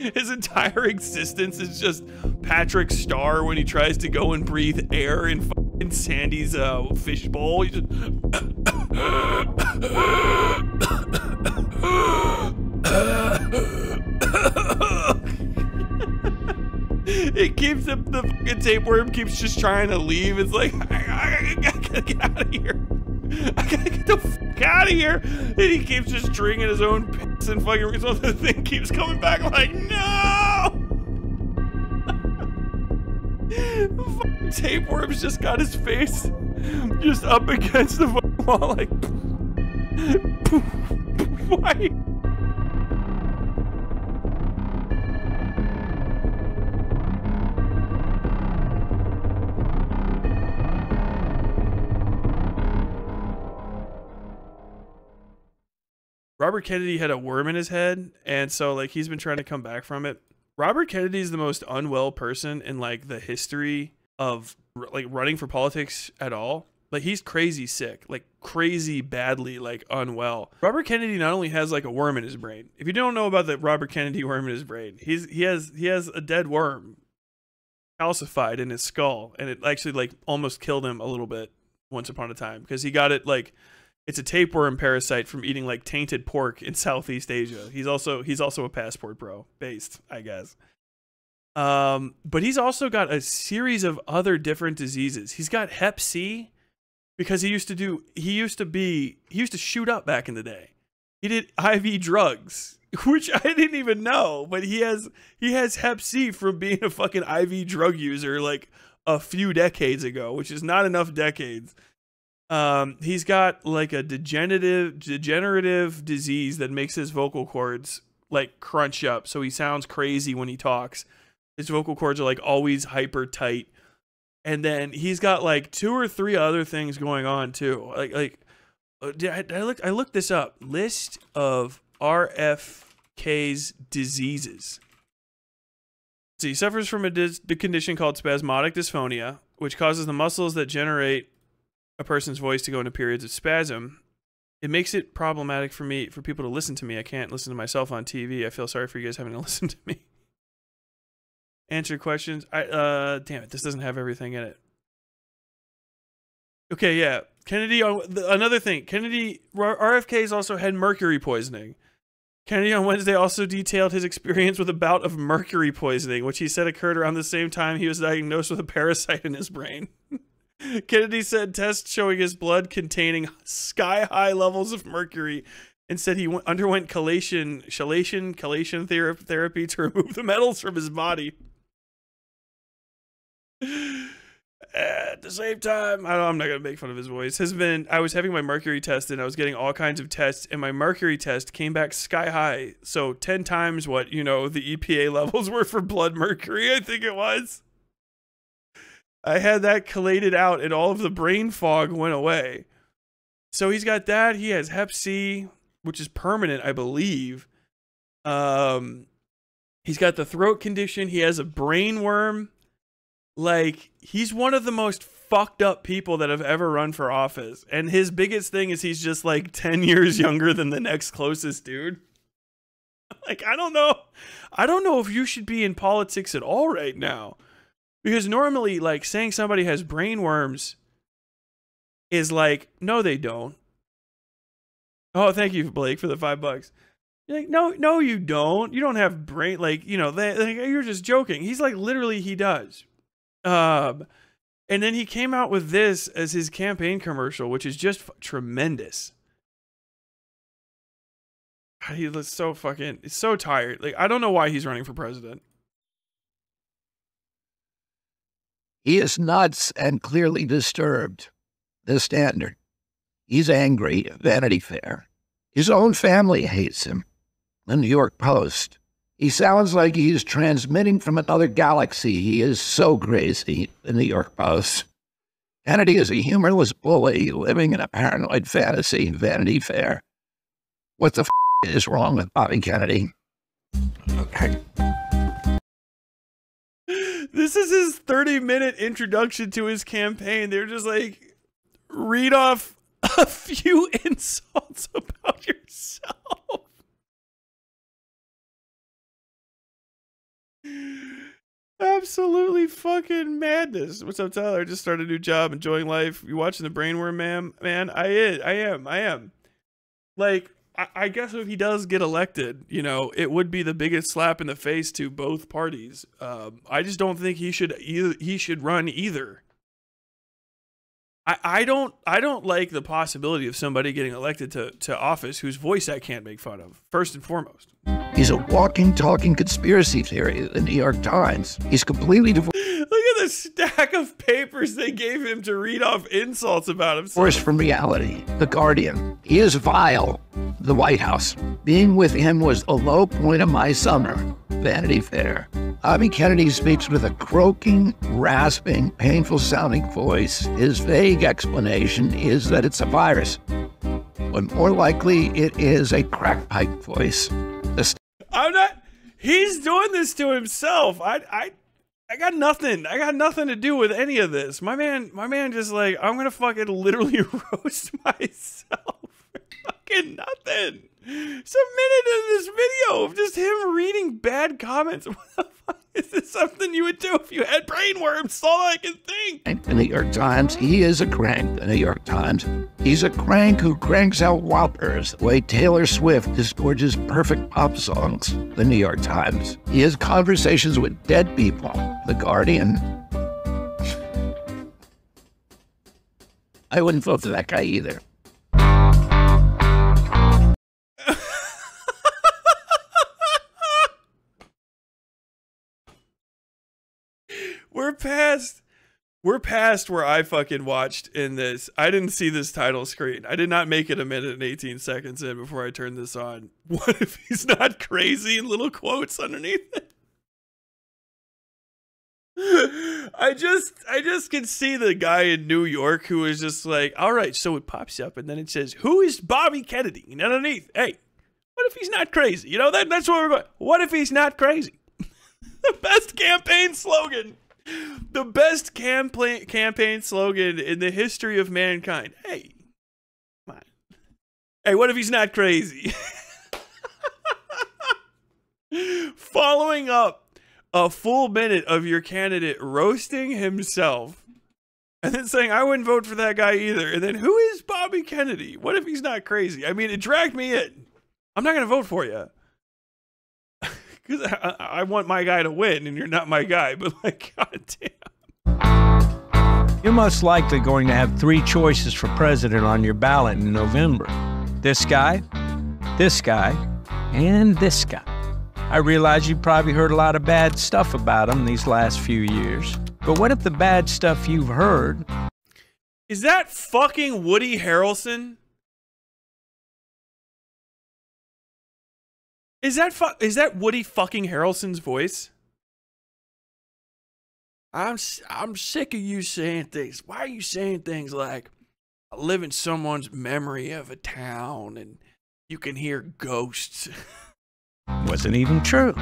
His entire existence is just Patrick Starr when he tries to go and breathe air in fucking Sandy's fishbowl. He just it keeps the fucking tapeworm keeps just trying to leave. It's like I gotta get out of here. I gotta get the fuck out of here. And he keeps just drinking his own piss and fucking so the thing keeps coming back like, no! The fucking tapeworm's just got his face just up against the fucking wall like, why? Robert Kennedy had a worm in his head, and so like he's been trying to come back from it. Robert Kennedy is the most unwell person in like the history of like running for politics at all. Like he's crazy sick, like crazy badly like unwell. Robert Kennedy not only has like a worm in his brain. If you don't know about the Robert Kennedy worm in his brain, he has a dead worm calcified in his skull, and it actually like almost killed him a little bit once upon a time because he got it like. It's a tapeworm parasite from eating like tainted pork in Southeast Asia. He's also a passport bro based, I guess. But he's also got a series of other different diseases. He's got Hep C because he used to shoot up back in the day. He did IV drugs, which I didn't even know, but he has Hep C from being a fucking IV drug user like a few decades ago, which is not enough decades. He's got like a degenerative disease that makes his vocal cords like crunch up. So he sounds crazy when he talks. His vocal cords are like always hyper tight. And then he's got like 2 or 3 other things going on too. I looked this up. List of RFK's diseases. So he suffers from a condition called spasmodic dysphonia, which causes the muscles that generate a person's voice to go into periods of spasm. It makes it problematic for people to listen to me. I can't listen to myself on TV. I feel sorry for you guys having to listen to me. Answer questions. Damn it, this doesn't have everything in it. Okay, yeah. Kennedy, another thing. RFK's also had mercury poisoning. Kennedy on Wednesday also detailed his experience with a bout of mercury poisoning, which he said occurred around the same time he was diagnosed with a parasite in his brain. Kennedy said tests showing his blood containing sky-high levels of mercury, and said he underwent chelation therapy to remove the metals from his body. At the same time, I'm not going to make fun of his voice. I was having my mercury tested, and I was getting all kinds of tests, and my mercury test came back sky-high, so 10 times what, the EPA levels were for blood mercury, I think it was. I had that collated out and all of the brain fog went away. So he's got that. He has Hep C, which is permanent, I believe. He's got the throat condition. He has a brain worm. Like, he's one of the most fucked up people that have ever run for office. And his biggest thing is he's just like 10 years younger than the next closest dude. Like, I don't know if you should be in politics at all right now. Because normally, like, saying somebody has brain worms is like, no, they don't. Oh, thank you, Blake, for the $5. You're like, no, you don't. You don't have brain, like, you're just joking. He's like, literally, he does. And then he came out with this as his campaign commercial, which is just tremendous. He looks so it's so tired. Like, I don't know why he's running for president. He is nuts and clearly disturbed. The Standard. He's angry. Vanity Fair. His own family hates him. The New York Post. He sounds like he's transmitting from another galaxy. He is so crazy. The New York Post. Kennedy is a humorless bully living in a paranoid fantasy. Vanity Fair. What the is wrong with Bobby Kennedy? Okay. This is his 30-minute introduction to his campaign. They're just like, read off a few insults about yourself. Absolutely fucking madness. What's up, Tyler? I just started a new job, enjoying life. You watching the Brainworm, man? I am. Like, I guess if he does get elected, you know, it would be the biggest slap in the face to both parties. I just don't think he should run either. I don't like the possibility of somebody getting elected to office whose voice I can't make fun of, first and foremost. He's a walking, talking conspiracy theory of the New York Times. He's completely divorced Look at the stack of papers they gave him to read off insults about himself. from reality. The Guardian. He is vile. The White House. Being with him was the low point of my summer. Vanity Fair. Bobby Kennedy speaks with a croaking, rasping, painful-sounding voice. His vague explanation is that it's a virus, but more likely it is a crack pipe voice. I'm not. He's doing this to himself. I got nothing. I got nothing to do with any of this. My man just like, I'm gonna fucking literally roast myself. Fucking nothing. It's a minute of this video of just him reading bad comments. What the fuck? Is this something you would do if you had brainworms? That's all I can think. The New York Times. He is a crank, the New York Times. He's a crank who cranks out whoppers the way Taylor Swift disgorges perfect pop songs, the New York Times. He has conversations with dead people, the Guardian. I wouldn't vote for that guy either. We're past where I fucking watched in this. I didn't see this title screen. I did not make it a minute and 18 seconds in before I turned this on. What if he's not crazy? And little quotes underneath it. I just can see the guy in New York who is just like, all right, so it pops up and then it says, who is Bobby Kennedy? And underneath, hey, what if he's not crazy? You know, that's where we're going. What if he's not crazy? The best campaign slogan. The best campaign slogan in the history of mankind. Hey, come on. Hey, what if he's not crazy? Following up a full minute of your candidate roasting himself and then saying, I wouldn't vote for that guy either. And then, who is Bobby Kennedy? What if he's not crazy? I mean, it dragged me in. I'm not going to vote for you. Because I want my guy to win, and you're not my guy. But, like, goddamn. You're most likely going to have 3 choices for president on your ballot in November. This guy, and this guy. I realize you probably heard a lot of bad stuff about him these last few years. But what if the bad stuff you've heard... Is that fucking Woody Harrelson? Is that Woody fucking Harrelson's voice? I'm sick of you saying things. Why are you saying things like, I live in someone's memory of a town and you can hear ghosts? wasn't even true.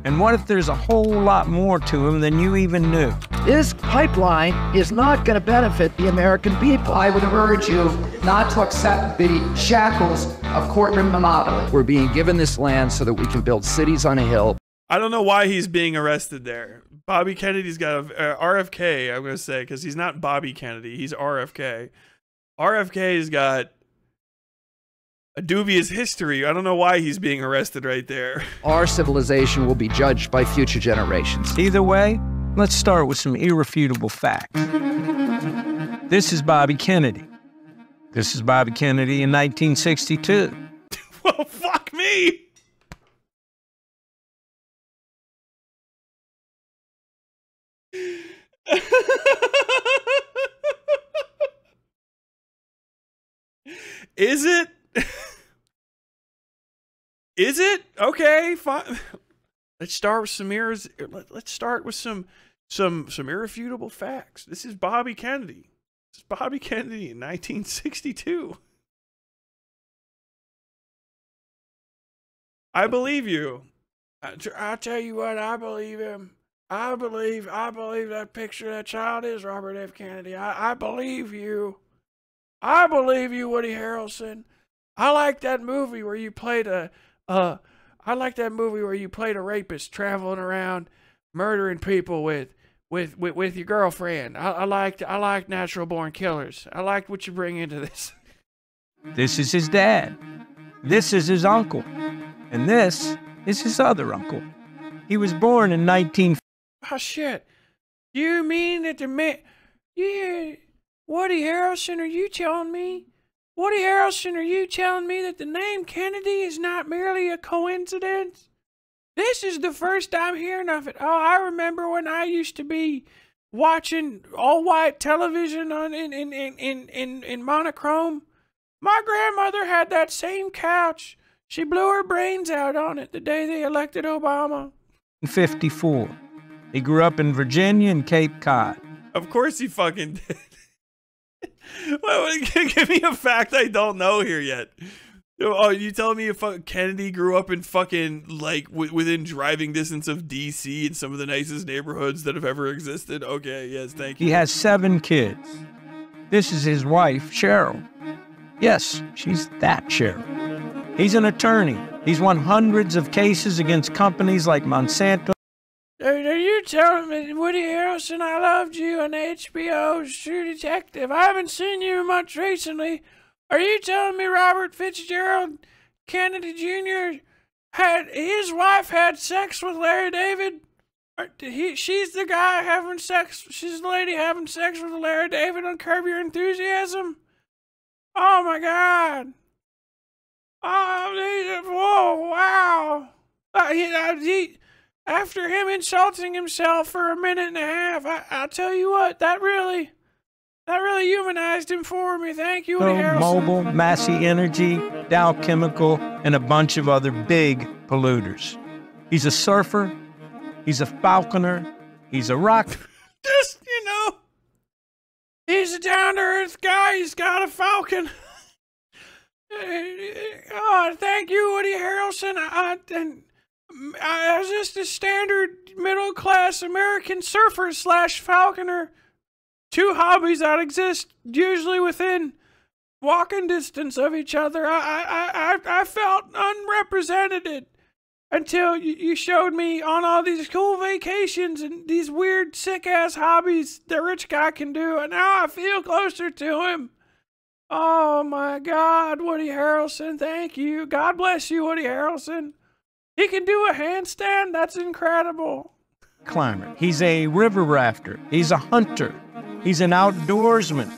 And what if there's a whole lot more to him than you even knew? This pipeline is not going to benefit the American people. I would urge you not to accept the shackles of corporate monopoly. We're being given this land so that we can build cities on a hill. I don't know why he's being arrested there. Bobby Kennedy's got a RFK, I'm going to say, because he's not Bobby Kennedy. He's RFK. RFK's got a dubious history. I don't know why he's being arrested right there. Our civilization will be judged by future generations. Either way, let's start with some irrefutable facts. This is Bobby Kennedy. This is Bobby Kennedy in 1962. Well, fuck me. Is it? Is it? Okay, fine. Let's start with let's start with some irrefutable facts. This is Bobby Kennedy. This is Bobby Kennedy in 1962. I believe you. I'll tell you what, I believe him. I believe that picture of that child is Robert F. Kennedy. I believe you. I believe you, Woody Harrelson. I like that movie where you played a rapist traveling around murdering people with your girlfriend. I liked natural born killers. I liked what you bring into this. This is his dad. This is his uncle. And this is his other uncle. He was born in 19... Oh, shit. You mean that the man... Yeah, Woody Harrelson, are you telling me? Woody Harrelson, are you telling me that the name Kennedy is not merely a coincidence? This is the first I'm hearing of it. Oh, I remember when I used to be watching all-white television in monochrome. My grandmother had that same couch. She blew her brains out on it the day they elected Obama. 54. He grew up in Virginia and Cape Cod. Of course he fucking did. Well, give me a fact I don't know here yet. Oh, you telling me if Kennedy grew up in fucking, like, within driving distance of D.C. in some of the nicest neighborhoods that have ever existed? Okay, yes, thank you. He has 7 kids. This is his wife, Cheryl. Yes, she's that Cheryl. He's an attorney. He's won hundreds of cases against companies like Monsanto. Are you telling me, Woody Harrelson, I loved you on HBO's True Detective? I haven't seen you much recently. Are you telling me Robert Fitzgerald Kennedy Jr. his wife had sex with Larry David? She's the guy having sex, she's the lady having sex with Larry David on Curb Your Enthusiasm? Oh my God. Oh, whoa, wow. After him insulting himself for a minute and a half, I'll tell you what, that really humanized him for me. Thank you, Woody Harrelson. Mobil, Massey Energy, Dow Chemical, and a bunch of other big polluters. He's a surfer. He's a falconer. He's a rock. Just, he's a down-to-earth guy. He's got a falcon. Oh, thank you, Woody Harrelson. I was just a standard middle-class American surfer / falconer. 2 hobbies that exist usually within walking distance of each other. I felt unrepresented until you showed me on all these cool vacations and these weird sick-ass hobbies that rich guy can do, and now I feel closer to him. Oh my God, Woody Harrelson, thank you. God bless you, Woody Harrelson. He can do a handstand? That's incredible. Climber. He's a river rafter. He's a hunter. He's an outdoorsman.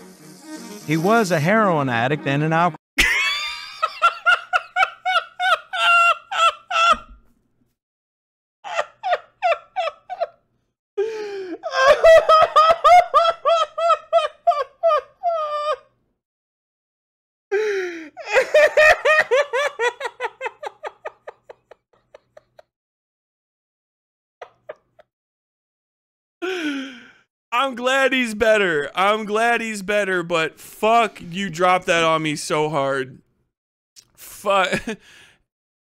He was a heroin addict and an alcoholic. I'm glad he's better, but fuck, you dropped that on me so hard. Fuck.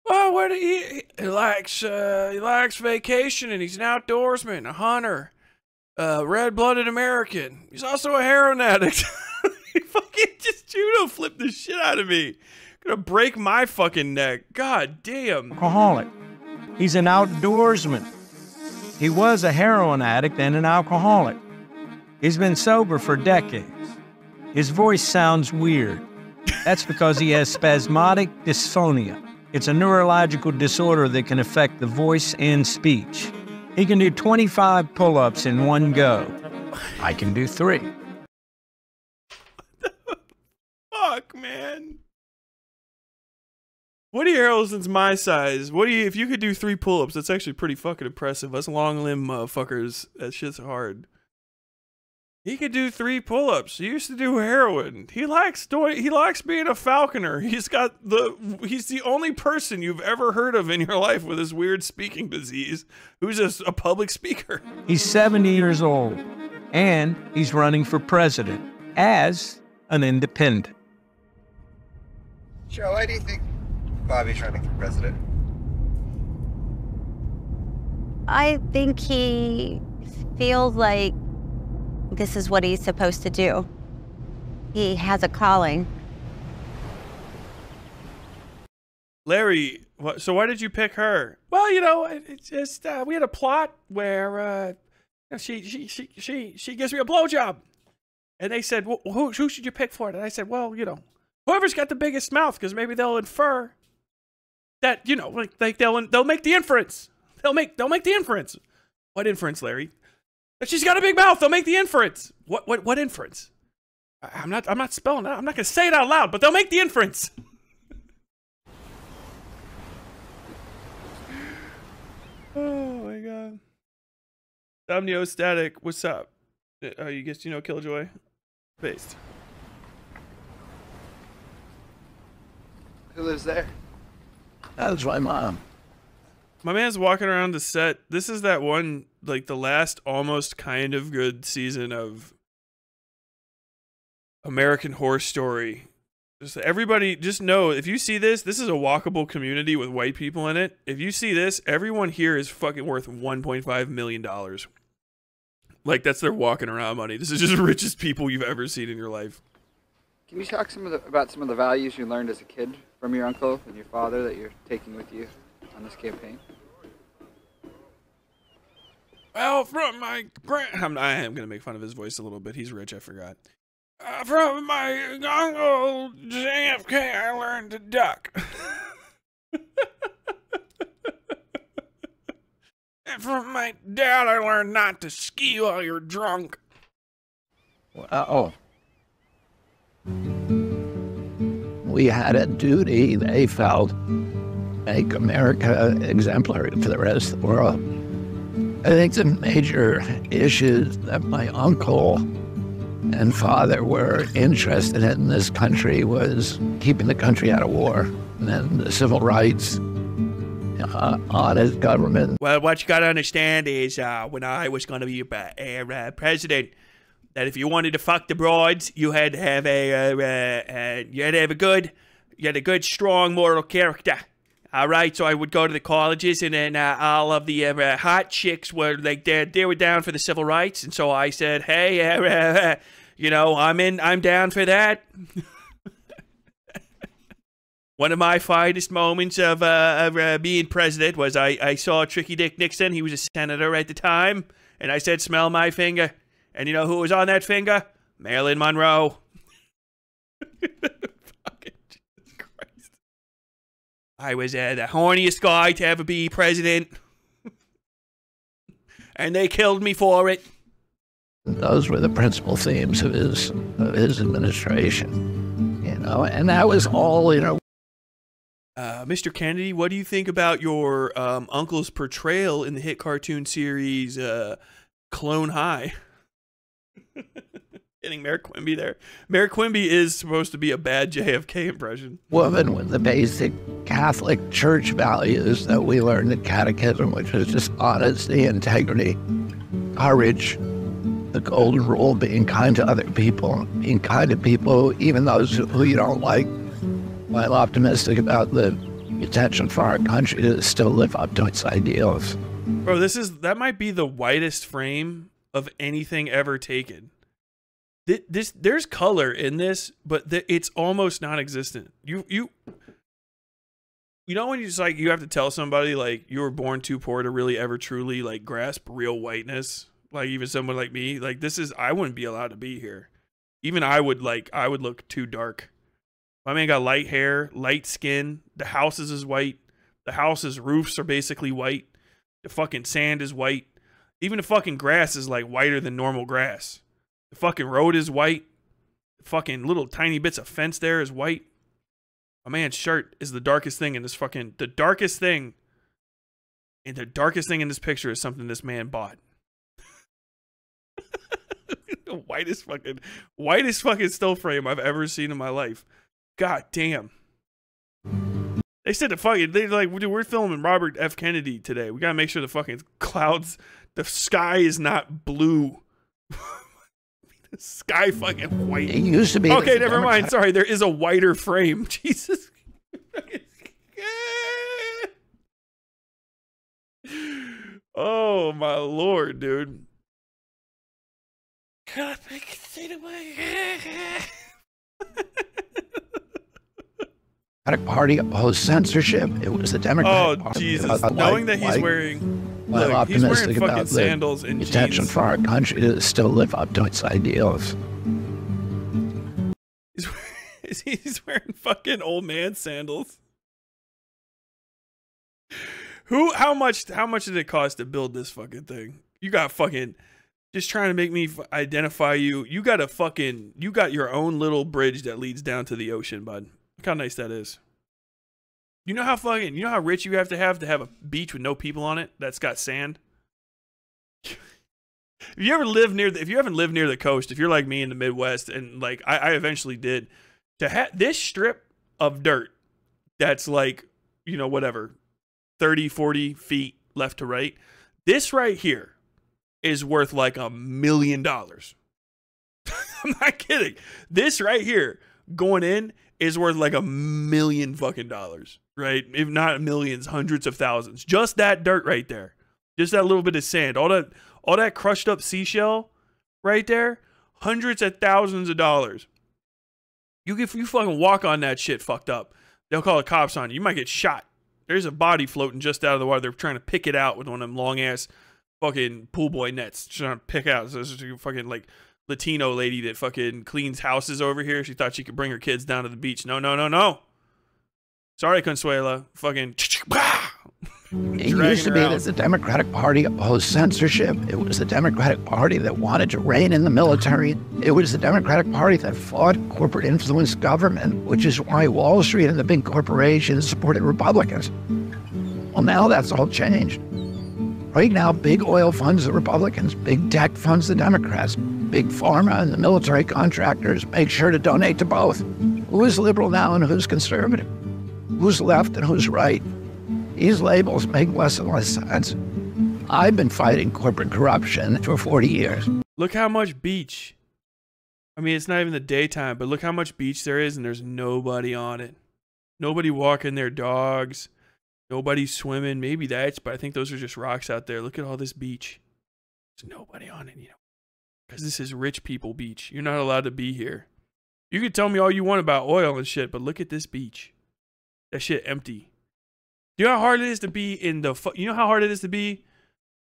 Well, what he likes vacation, and he's an outdoorsman, a hunter, red-blooded American. He's also a heroin addict. He fucking just judo flipped the shit out of me. Gonna break my fucking neck. God damn. Alcoholic. He's an outdoorsman. He was a heroin addict and an alcoholic. He's been sober for decades. His voice sounds weird. That's because he has spasmodic dysphonia. It's a neurological disorder that can affect the voice and speech. He can do 25 pull-ups in one go. I can do 3. Fuck, man. Woody Harrelson's my size. If you could do 3 pull-ups, that's actually pretty fucking impressive. Us long limb motherfuckers, that shit's hard. He could do 3 pull-ups. He used to do heroin. He likes being a falconer. He's the only person you've ever heard of in your life with this weird speaking disease who's a public speaker. He's 70 years old, and he's running for president as an independent. Joe, why do you think Bobby's running for president? I think he feels like this is what he's supposed to do. He has a calling. Larry, So why did you pick her? Well, you know, it's just we had a plot where she gives me a blowjob, and they said, well, who should you pick for it? And I said, well, you know, whoever's got the biggest mouth, because maybe they'll infer that, you know, like they'll make the inference. They'll make the inference. What inference, Larry? That she's got a big mouth. They'll make the inference. What inference? I'm not spelling it out. I'm not gonna say it out loud, but they'll make the inference. Oh my god. Static, what's up? You guess you know Killjoy? Based. Who lives there? That's my mom. My man's walking around the set. This is that one, like the last almost kind of good season of American Horror Story. Just everybody, just know, if you see this, this is a walkable community with white people in it. If you see this, everyone here is fucking worth $1.5 million. Like, that's their walking around money. This is just the richest people you've ever seen in your life. Can you talk about some of the values you learned as a kid from your uncle and your father that you're taking with you on this campaign? Well, from my I am going to make fun of his voice a little bit. He's rich, I forgot. From my uncle JFK, I learned to duck. And from my dad, I learned not to ski while you're drunk. Well, we had a duty, they felt, make America exemplary for the rest of the world. I think the major issues that my uncle and father were interested in this country was keeping the country out of war, and then the civil rights, honest government. Well, what you got to understand is when I was going to be president, that if you wanted to fuck the broads, you had to have a good, strong moral character. All right, so I would go to the colleges, and then all of the hot chicks were like they were down for the civil rights, and so I said, hey, you know, I'm down for that. One of my finest moments of being president was I saw Tricky Dick Nixon. He was a senator at the time, and I said, smell my finger. And you know who was on that finger? Marilyn Monroe. Fucking Jesus Christ. I was the horniest guy to ever be president. And they killed me for it. Those were the principal themes of his administration, you know, and that was all, you know. Mr. Kennedy, what do you think about your uncle's portrayal in the hit cartoon series Clone High? Getting Mayor Quimby there. Mayor Quimby is supposed to be a bad JFK impression. Woman with the basic Catholic church values that we learned in catechism, which is just honesty, integrity, courage, the golden rule, being kind to other people, being kind to people, even those who you don't like, while optimistic about the potential for our country to still live up to its ideals. Bro, that might be the whitest frame of anything ever taken. There's color in this, but it's almost non-existent. You know when you just like you have to tell somebody like you were born too poor to really ever truly like grasp real whiteness, like even someone like me, like I wouldn't be allowed to be here. Even I would look too dark. My man got light hair, light skin. The houses is white. The house's roofs are basically white. The fucking sand is white. Even the fucking grass is like whiter than normal grass. The fucking road is white. The fucking little tiny bits of fence there is white. My man's shirt is the darkest thing in this the darkest thing. And the darkest thing in this picture is something this man bought. The whitest fucking still frame I've ever seen in my life. God damn. They said we're filming Robert F. Kennedy today. We gotta make sure the fucking clouds, the sky is not blue. The sky fucking white. It used to be. Okay, never mind. Sorry, there is a whiter frame. Jesus. Oh my lord, dude. God, I can see the way. Party opposed censorship. It was the Democratic Party. Jesus. Knowing that he's wearing... Look, he's wearing fucking sandals and intention jeans. for our country to still live up to its ideals. He's wearing fucking old man sandals. How much did it cost to build this fucking thing? You got fucking just trying to make me identify you. You got your own little bridge that leads down to the ocean, bud. Look how nice that is. You know how rich you have to have a beach with no people on it that's got sand? If you haven't lived near the coast, if you're like me in the Midwest, and like I eventually did, to have this strip of dirt that's like, you know, whatever, 30, 40 feet left to right, this right here is worth like $1 million. I'm not kidding. This right here going in is worth like $1 million fucking dollars, right? If not millions, hundreds of thousands. Just that dirt right there. Just that little bit of sand. All that crushed up seashell right there, hundreds of thousands of dollars. You fucking walk on that shit fucked up, they'll call the cops on you. You might get shot. There's a body floating just out of the water. They're trying to pick it out with one of them long ass fucking pool boy nets. Trying to pick out. So there's a fucking like Latino lady that fucking cleans houses over here. She thought she could bring her kids down to the beach. No. Sorry, Consuela. Fucking. It used to be that the Democratic Party opposed censorship. It was the Democratic Party that wanted to rein in the military. It was the Democratic Party that fought corporate influenced government, which is why Wall Street and the big corporations supported Republicans. Well, now that's all changed. Right now, big oil funds the Republicans, big tech funds the Democrats, big pharma and the military contractors make sure to donate to both. Who is liberal now and who's conservative? Who's left and who's right? These labels make less and less sense. I've been fighting corporate corruption for 40 years. Look how much beach. I mean, it's not even the daytime, but look how much beach there is and there's nobody on it. Nobody walking their dogs. Nobody swimming. Maybe that's, but I think those are just rocks out there. Look at all this beach. There's nobody on it, you know. Because this is rich people beach. You're not allowed to be here. You can tell me all you want about oil and shit, but look at this beach. That shit empty. Do you know how hard it is to be in the... You know how hard it is to be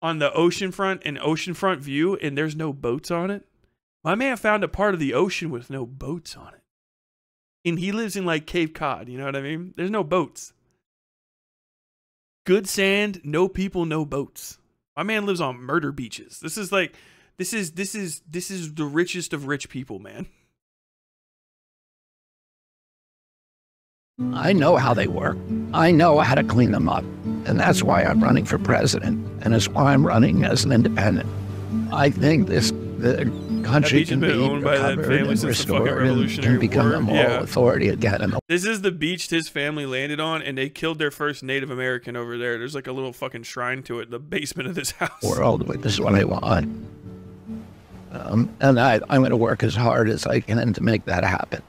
on the oceanfront and oceanfront view and there's no boats on it? My man found a part of the ocean with no boats on it. And he lives in like Cape Cod, you know what I mean? There's no boats. Good sand, no people, no boats. My man lives on murder beaches. This is the richest of rich people, man. I know how they work. I know how to clean them up. And that's why I'm running for president. And it's why I'm running as an independent. I think the country can be owned by that family since the fucking Revolutionary War. Become a moral Yeah. authority again. This is the beach his family landed on, and they killed their first Native American over there. There's like a little fucking shrine to it in the basement of this house. World, this is what I want. And I'm going to work as hard as I can to make that happen.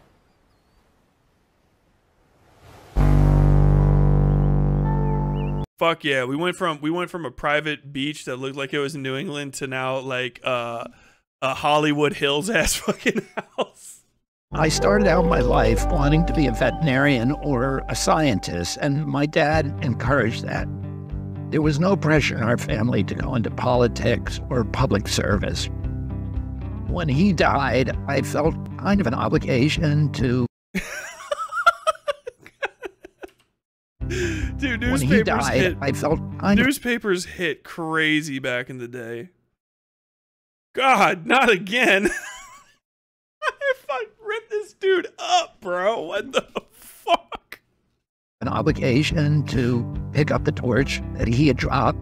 Fuck yeah, we went from a private beach that looked like it was in New England to now like a Hollywood Hills ass fucking house. I started out my life wanting to be a veterinarian or a scientist, and my dad encouraged that. There was no pressure in our family to go into politics or public service. When he died, I felt kind of an obligation to... Dude, when he died, I felt kind of... Newspapers hit crazy back in the day. God, not again. If I rip this dude up, bro, what the fuck? An obligation to pick up the torch that he had dropped.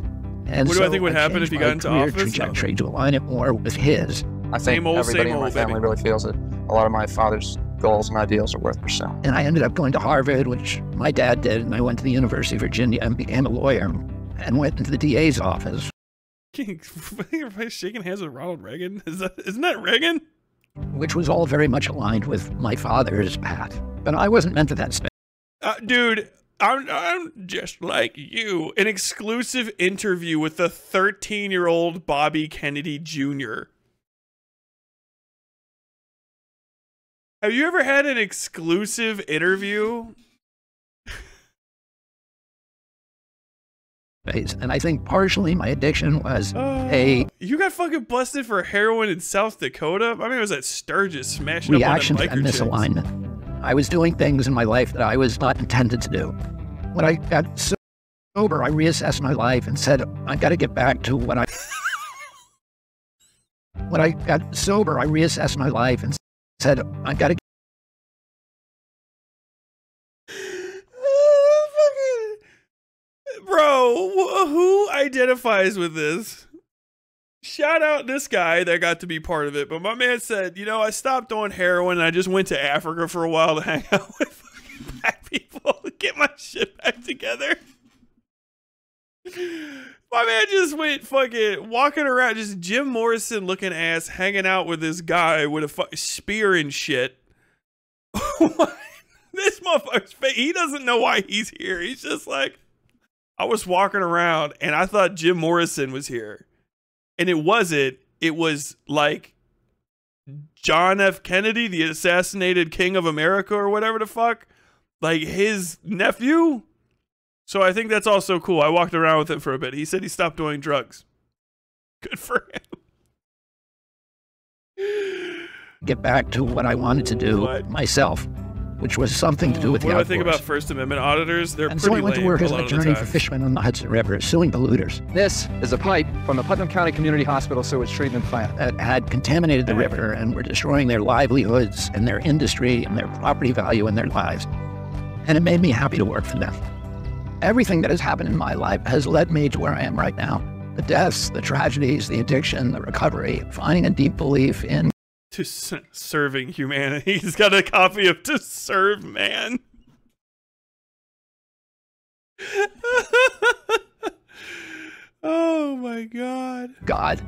And what do I think would happen if he got into office? Trajectory to align it more with his. I think everybody in my family really feels that a lot of my father's goals and ideals are worth pursuing. And I ended up going to Harvard, which my dad did, and I went to the University of Virginia and became a lawyer and went into the DA's office. Everybody's shaking hands with Ronald Reagan? Isn't that Reagan? Which was all very much aligned with my father's path. But I wasn't meant for that space. Dude, I'm just like you. An exclusive interview with the 13-year-old Bobby Kennedy Jr. Have you ever had an exclusive interview phase. And I think partially my addiction was You got fucking busted for heroin in South Dakota? I mean, it was at Sturgis smashing reaction up to on that the biker chicks. misalignment. I was doing things in my life that I was not intended to do. When I got sober, I reassessed my life and said, I got to get back to what I... When I got sober, I reassessed my life and said, I got to... Bro, who identifies with this? Shout out this guy that got to be part of it. But my man said, you know, I stopped doing heroin and I just went to Africa for a while to hang out with fucking black people to get my shit back together. My man just went fucking walking around, just Jim Morrison looking ass, hanging out with this guy with a fucking spear and shit. This motherfucker's face, he doesn't know why he's here. He's just like, I was walking around and I thought Jim Morrison was here. And it wasn't. It was like John F. Kennedy, the assassinated king of America or whatever the fuck. Like his nephew. So I think that's also cool. I walked around with him for a bit. He said he stopped doing drugs. Good for him. Get back to what I wanted to do myself, which was something to do with the What do I outdoors. think about First Amendment auditors? They're And pretty so I went to lame work a as an lot of the attorney for time. fishermen on the Hudson River, suing polluters This is a pipe from the Putnam County Community Hospital sewage treatment plant. that had contaminated the river and were destroying their livelihoods and their industry and their property value and their lives. And it made me happy to work for them. Everything that has happened in my life has led me to where I am right now. The deaths, the tragedies, the addiction, the recovery, finding a deep belief in To serving humanity. He's got a copy of To Serve Man. Oh my God. God.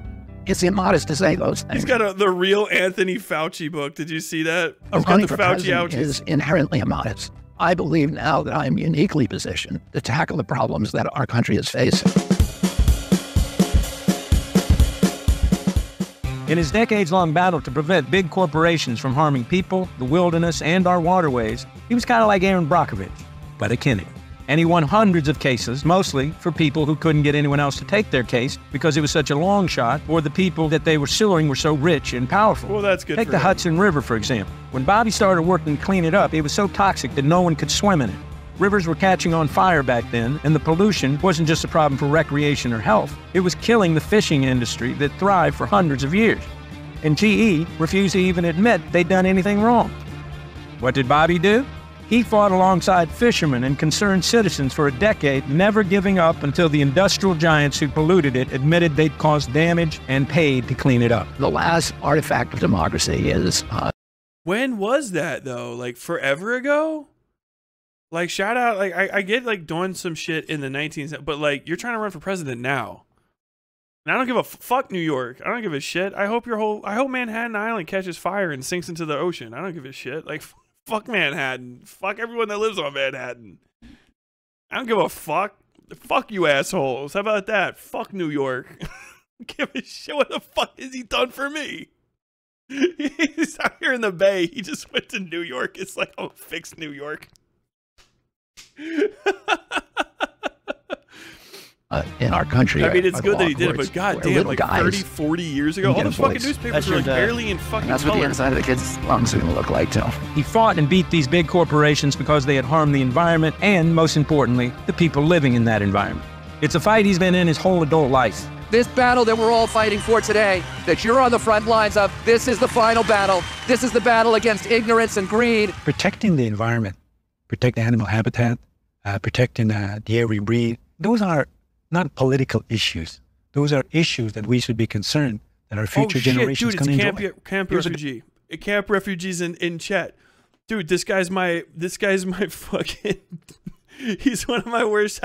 It's immodest to say those things. He's got the real Anthony Fauci book. Did you see that? He's got Running the for Fauci president ouchies. is inherently immodest. I believe now that I am uniquely positioned to tackle the problems that our country is facing. In his decades-long battle to prevent big corporations from harming people, the wilderness, and our waterways, he was kind of like Aaron Brockovich, but a Kennedy. And he won hundreds of cases, mostly for people who couldn't get anyone else to take their case because it was such a long shot, or the people that they were suing were so rich and powerful. Well, that's good Take for the him. Hudson River, for example. When Bobby started working to clean it up, it was so toxic that no one could swim in it. Rivers were catching on fire back then, and the pollution wasn't just a problem for recreation or health. It was killing the fishing industry that thrived for hundreds of years. And GE refused to even admit they'd done anything wrong. What did Bobby do? He fought alongside fishermen and concerned citizens for a decade, never giving up until the industrial giants who polluted it admitted they'd caused damage and paid to clean it up. The last artifact of democracy is When was that though? Like forever ago? Like shout out, like I get like doing some shit in the 19th, but like you're trying to run for president now. And I don't give a fuck New York. I don't give a shit. I hope I hope Manhattan Island catches fire and sinks into the ocean. I don't give a shit. Like fuck Manhattan. Fuck everyone that lives on Manhattan. I don't give a fuck. Fuck you assholes. How about that? Fuck New York. Give a shit. What the fuck has he done for me? He's out here in the Bay. He just went to New York. It's like, oh, fix New York. in our country. I mean, it's are good the that he law did it, courts but goddamn, where little like guys 30, 40 years ago, can all get the a fucking voice. newspapers That's were your like dad. barely in fucking And that's what the color. inside of the kid's lungs are going to look like, too. He fought and beat these big corporations because they had harmed the environment and, most importantly, the people living in that environment. It's a fight he's been in his whole adult life. This battle that we're all fighting for today, that you're on the front lines of, this is the final battle. This is the battle against ignorance and greed. Protecting the environment, protecting animal habitat, protecting the air we breathe, those are not political issues. Those are issues that we should be concerned that our future generations dude, can it's enjoy. camp refugee. Camp refugees in chat. Dude, this guy's my fucking he's one of my worst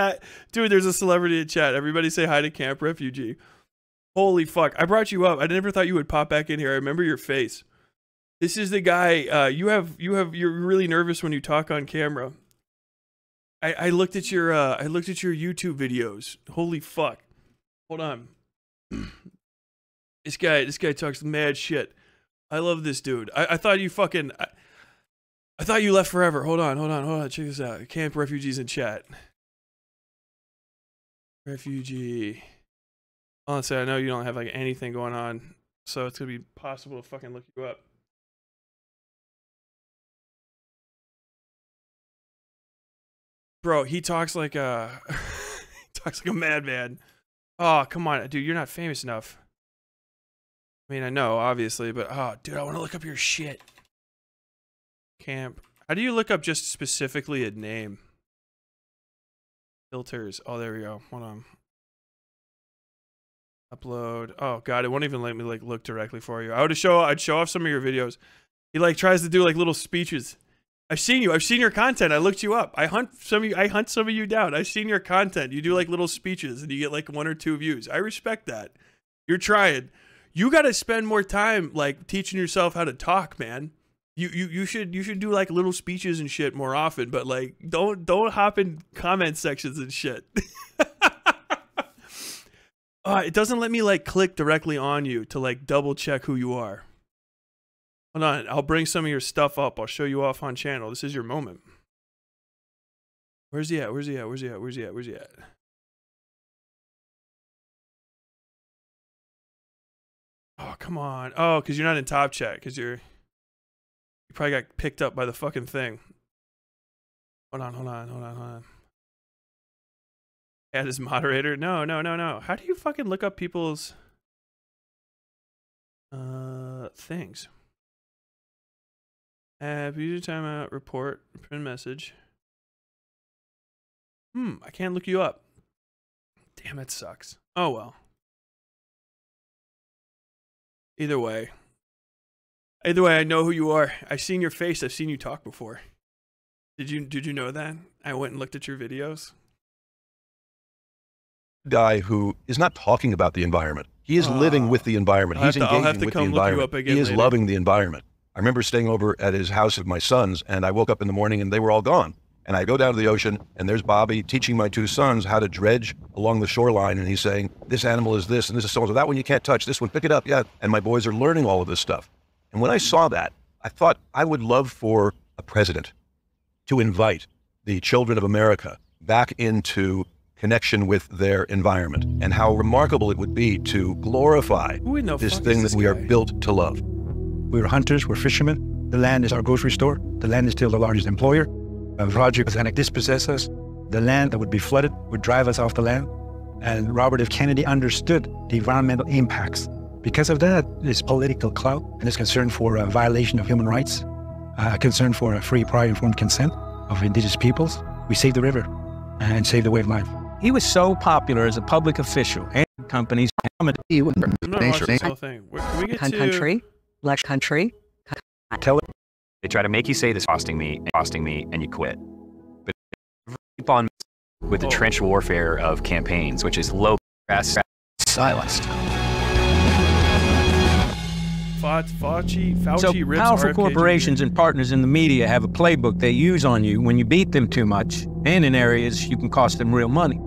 dude, there's a celebrity in chat. Everybody say hi to Camp Refugee. Holy fuck. I brought you up. I never thought you would pop back in here. I remember your face. This is the guy you're really nervous when you talk on camera. I looked at your YouTube videos. Holy fuck. Hold on. This guy talks mad shit. I love this dude. I thought you fucking I thought you left forever. Hold on. Check this out. Camp Refugees in chat. Refugee. Honestly, I know you don't have like anything going on, so it's gonna be possible to fucking look you up. Bro, he talks like a he talks like a madman. Oh, come on, dude, you're not famous enough. I mean, I know, obviously, but oh, dude, I want to look up your shit. Camp. How do you look up just specifically a name? Filters. Oh, there we go. Hold on. Upload. Oh god, it won't even let me like look directly for you. I'd show off some of your videos. He like tries to do like little speeches. I've seen you. I've seen your content. I looked you up. I hunt some of you down. I've seen your content. You do like little speeches and you get like 1 or 2 views. I respect that. You're trying. You got to spend more time like teaching yourself how to talk, man. You should do like little speeches and shit more often, but like don't hop in comment sections and shit. It doesn't let me like click directly on you to like double check who you are. Hold on, I'll bring some of your stuff up. I'll show you off on channel. This is your moment. Where's he at? Where's he at? Where's he at? Where's he at? Where's he at? Oh, come on. Oh, because you're not in top chat. Because you probably got picked up by the fucking thing. Hold on. Add as moderator? No. How do you fucking look up people's things? User timeout, report, print message. I can't look you up. Damn, that sucks. Oh well. Either way, I know who you are. I've seen your face. I've seen you talk before. Did you know that? I went and looked at your videos. Guy who is not talking about the environment. He is living with the environment. He's engaging with the environment. He is loving the environment. I remember staying over at his house with my sons, and I woke up in the morning and they were all gone. And I go down to the ocean, and there's Bobby teaching my 2 sons how to dredge along the shoreline, and he's saying, this animal is this, and this is so-and-so. That one you can't touch. This one, pick it up. Yeah. And my boys are learning all of this stuff. And when I saw that, I thought I would love for a president to invite the children of America back into connection with their environment, and how remarkable it would be to glorify this thing that we are built to love. We're hunters, we're fishermen. The land is our grocery store. The land is still the largest employer. Roger was going to dispossess us. The land that would be flooded would drive us off the land. And Robert F. Kennedy understood the environmental impacts. Because of that, his political clout and his concern for a violation of human rights, concern for a free, prior, informed consent of indigenous peoples, we saved the river and saved the way of life. He was so popular as a public official and companies. He was country. Black country. Tell it. They try to make you say this costing me, and you quit. But keep on with the trench warfare of campaigns, which is low grass silenced. Fauci so rips powerful RFK corporations Jr. and partners in the media have a playbook they use on you when you beat them too much, and in areas you can cost them real money.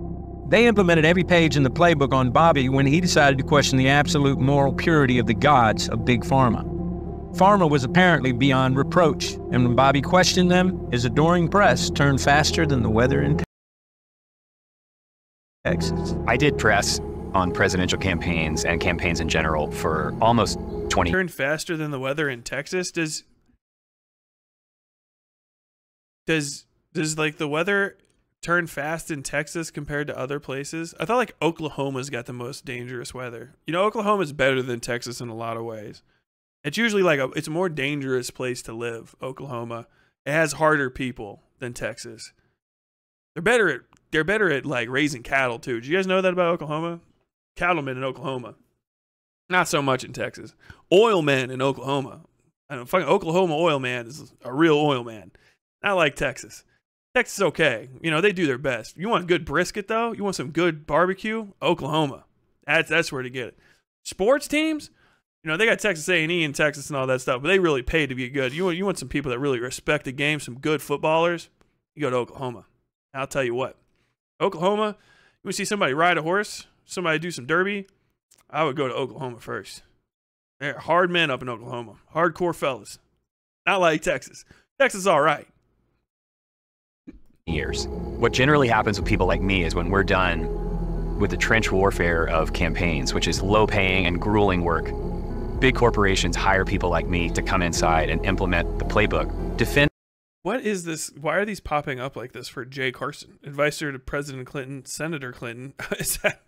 They implemented every page in the playbook on Bobby when he decided to question the absolute moral purity of the gods of Big Pharma. Pharma was apparently beyond reproach, and when Bobby questioned them, his adoring press turned faster than the weather in Texas. I did press on presidential campaigns and campaigns in general for almost 20 years. Turned faster than the weather in Texas? Does like the weather turn fast in Texas compared to other places? I thought like Oklahoma's got the most dangerous weather. You know, Oklahoma's better than Texas in a lot of ways. It's usually like it's a more dangerous place to live, Oklahoma. It has harder people than Texas. They're better at like raising cattle too. Did you guys know that about Oklahoma? Cattlemen in Oklahoma. Not so much in Texas. Oil men in Oklahoma. I don't fucking Oklahoma oil man is a real oil man. Not like Texas. Texas is okay. You know, they do their best. You want good brisket though? You want some good barbecue? Oklahoma. That's where to get it. Sports teams? You know, they got Texas A&E in Texas and all that stuff, but they really pay to be good. You want some people that really respect the game, some good footballers, you go to Oklahoma. I'll tell you what. Oklahoma, you want to see somebody ride a horse, somebody do some derby, I would go to Oklahoma first. They're hard men up in Oklahoma. Hardcore fellas. Not like Texas. Texas is all right. Years. What generally happens with people like me is when we're done with the trench warfare of campaigns, which is low-paying and grueling work. Big corporations hire people like me to come inside and implement the playbook. Defend. What is this? Why are these popping up like this for Jay Carson, advisor to President Clinton, Senator Clinton? Is that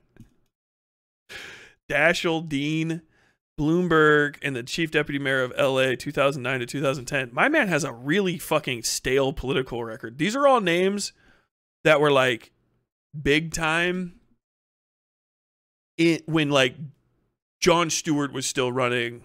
Daschle, Dean, Bloomberg, and the chief deputy mayor of LA 2009 to 2010? My man has a really fucking stale political record. These are all names that were like big time when like Jon Stewart was still running.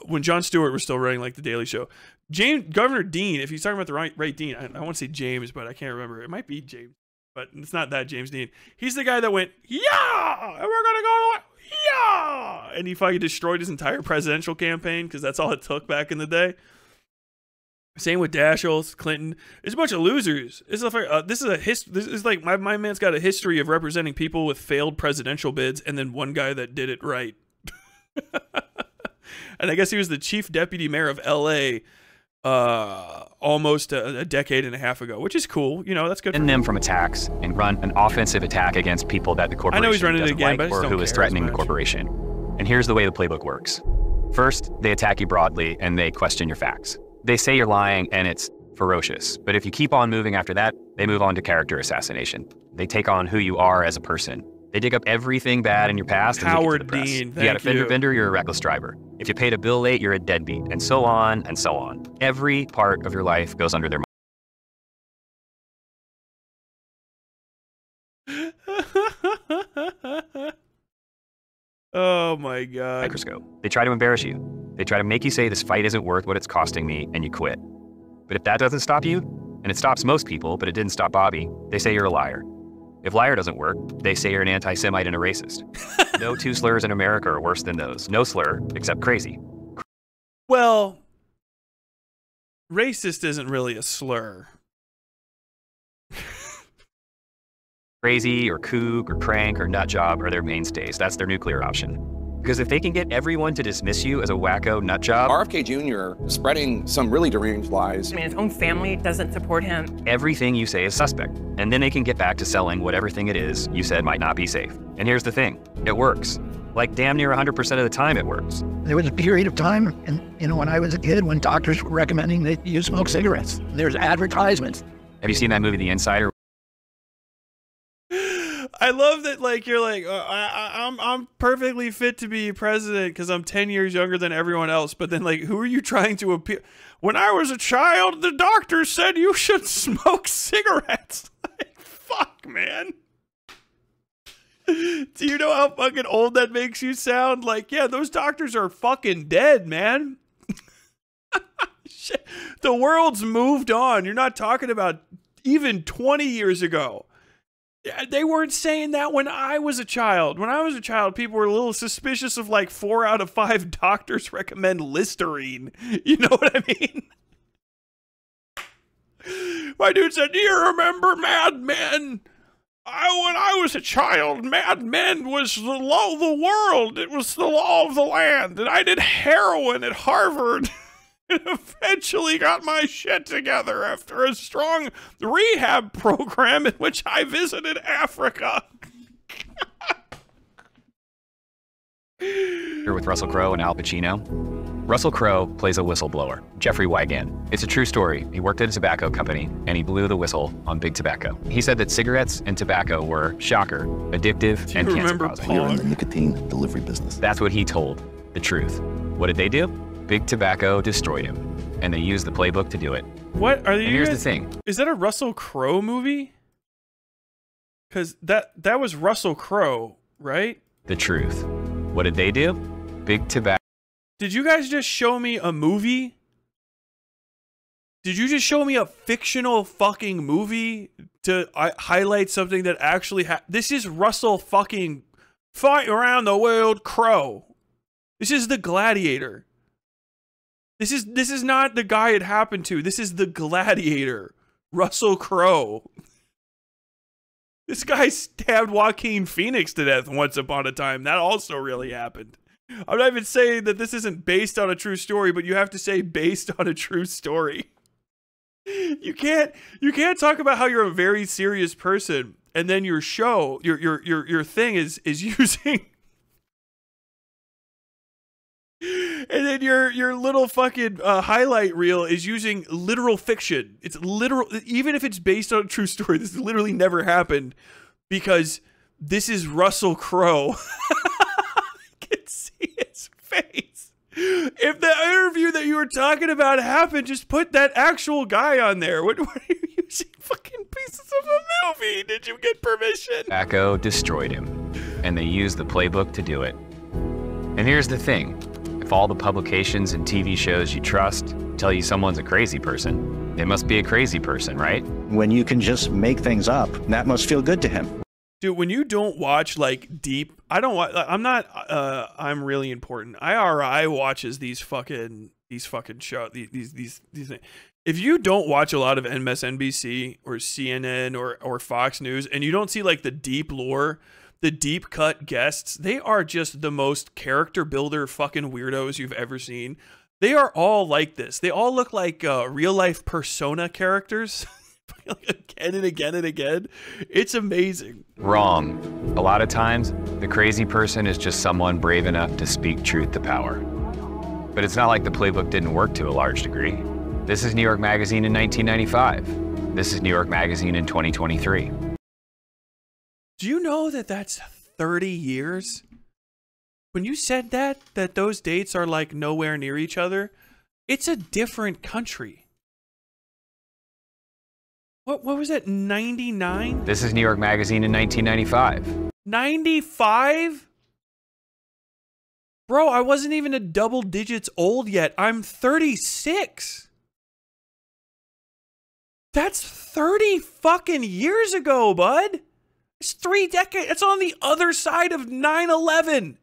When Jon Stewart was still running like the Daily Show. Governor Dean, if he's talking about the right Dean, I want to say James, but I can't remember. It might be James, but it's not that James Dean. He's the guy that went, yeah, and we're gonna go, yeah, and he fucking destroyed his entire presidential campaign because that's all it took back in the day. Same with Daschle, Clinton. It's a bunch of losers. This is like my man's got a history of representing people with failed presidential bids, and then one guy that did it right. And I guess he was the chief deputy mayor of LA almost a decade and a half ago, which is cool. You know, that's good. And them from attacks and run an offensive attack against people that the corporation I know he's running it again, like, or who is threatening the corporation. And here's the way the playbook works. First, they attack you broadly and they question your facts. They say you're lying and it's ferocious. But if you keep on moving after that, they move on to character assassination. They take on who you are as a person. They dig up everything bad in your past and leak it to the press. Dean, if you got a fender bender, you're a reckless driver. If you paid a bill late, you're a deadbeat, and so on and so on. Every part of your life goes under their oh my God. microscope. They try to embarrass you. They try to make you say this fight isn't worth what it's costing me, and you quit. But if that doesn't stop you, and it stops most people, but it didn't stop Bobby, they say you're a liar. If liar doesn't work, they say you're an anti-Semite and a racist. No two slurs in America are worse than those. No slur, except crazy. Well, racist isn't really a slur. Crazy or kook or crank or nut job are their mainstays. That's their nuclear option. Because if they can get everyone to dismiss you as a wacko nut job... RFK Jr. is spreading some really deranged lies. I mean, his own family doesn't support him. Everything you say is suspect. And then they can get back to selling whatever thing it is you said might not be safe. And here's the thing. It works. Like damn near 100% of the time it works. There was a period of time, and when I was a kid, when doctors were recommending that you smoke cigarettes. There's advertisements. Have you seen that movie, The Insider? I love that, like, you're like, I'm perfectly fit to be president because I'm 10 years younger than everyone else. But then, like, who are you trying to appeal? When I was a child, the doctor said you should smoke cigarettes. Like, fuck, man. Do you know how fucking old that makes you sound? Like, yeah, those doctors are fucking dead, man. Shit. The world's moved on. You're not talking about even 20 years ago. They weren't saying that when I was a child. When I was a child, people were a little suspicious of like 4 out of 5 doctors recommend Listerine. You know what I mean? My dude said, do you remember Mad Men? When I was a child, Mad Men was the law of the world. It was the law of the land. And I did heroin at Harvard. And eventually got my shit together after a strong rehab program in which I visited Africa. Here with Russell Crowe and Al Pacino. Russell Crowe plays a whistleblower, Jeffrey Wigand. It's a true story. He worked at a tobacco company, and he blew the whistle on Big Tobacco. He said that cigarettes and tobacco were, shocker, addictive and cancer-causing. We were in the nicotine delivery business. That's what he told. The truth. What did they do? Big Tobacco destroyed him, and they used the playbook to do it. What are you? Here's the thing. Is that a Russell Crowe movie? Because that was Russell Crowe, right? The truth. What did they do? Big Tobacco. Did you guys just show me a movie? Did you just show me a fictional fucking movie to highlight something that actually happened? This is Russell fucking Fight Around the World Crowe. This is the Gladiator. This is not the guy it happened to. This is the Gladiator, Russell Crowe. This guy stabbed Joaquin Phoenix to death once upon a time. That also really happened. I'm not even saying that this isn't based on a true story, but you have to say based on a true story. You can't talk about how you're a very serious person and then your show, your thing is using, and then your little fucking highlight reel is using literal fiction. It's literal, even if it's based on a true story. This literally never happened because this is Russell Crowe. I can see his face. If the interview that you were talking about happened, just put that actual guy on there. What are you using fucking pieces of a movie? Did you get permission? Tobacco destroyed him, and they used the playbook to do it. And here's the thing. If all the publications and TV shows you trust tell you someone's a crazy person, they must be a crazy person, right? When you can just make things up, that must feel good to him. Dude, when you don't watch like deep, I don't watch. I'm not. I'm really important. IRI watches these fucking shows. These things. If you don't watch a lot of MSNBC or CNN or Fox News, and you don't see like the deep lore, the deep cut guests, they are just the most character builder fucking weirdos you've ever seen. They are all like this. They all look like real life persona characters. Again and again and again. It's amazing. Wrong. A lot of times, the crazy person is just someone brave enough to speak truth to power. But it's not like the playbook didn't work to a large degree. This is New York Magazine in 1995. This is New York Magazine in 2023. Do you know that that's 30 years? When you said that those dates are like nowhere near each other, it's a different country. What was that, 99? This is New York Magazine in 1995. 95? Bro, I wasn't even a double digits old yet. I'm 36. That's 30 fucking years ago, bud. It's 3 decades. It's on the other side of 9/11.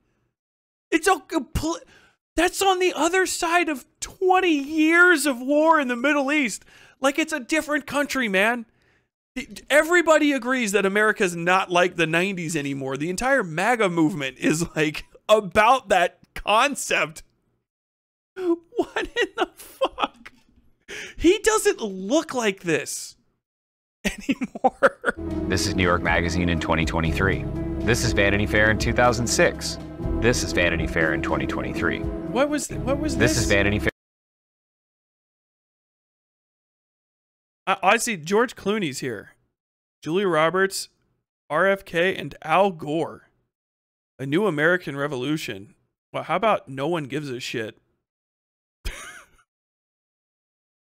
It's a complete... That's on the other side of 20 years of war in the Middle East. Like, it's a different country, man. Everybody agrees that America's not like the 90s anymore. The entire MAGA movement is like about that concept. What in the fuck? He doesn't look like this anymore. This is New York Magazine in 2023. This is Vanity Fair in 2006. This is Vanity Fair in 2023. What was this? This is Vanity Fair. I see George Clooney's here. Julia Roberts, RFK, and Al Gore. A New American Revolution. Well, how about No One Gives a Shit?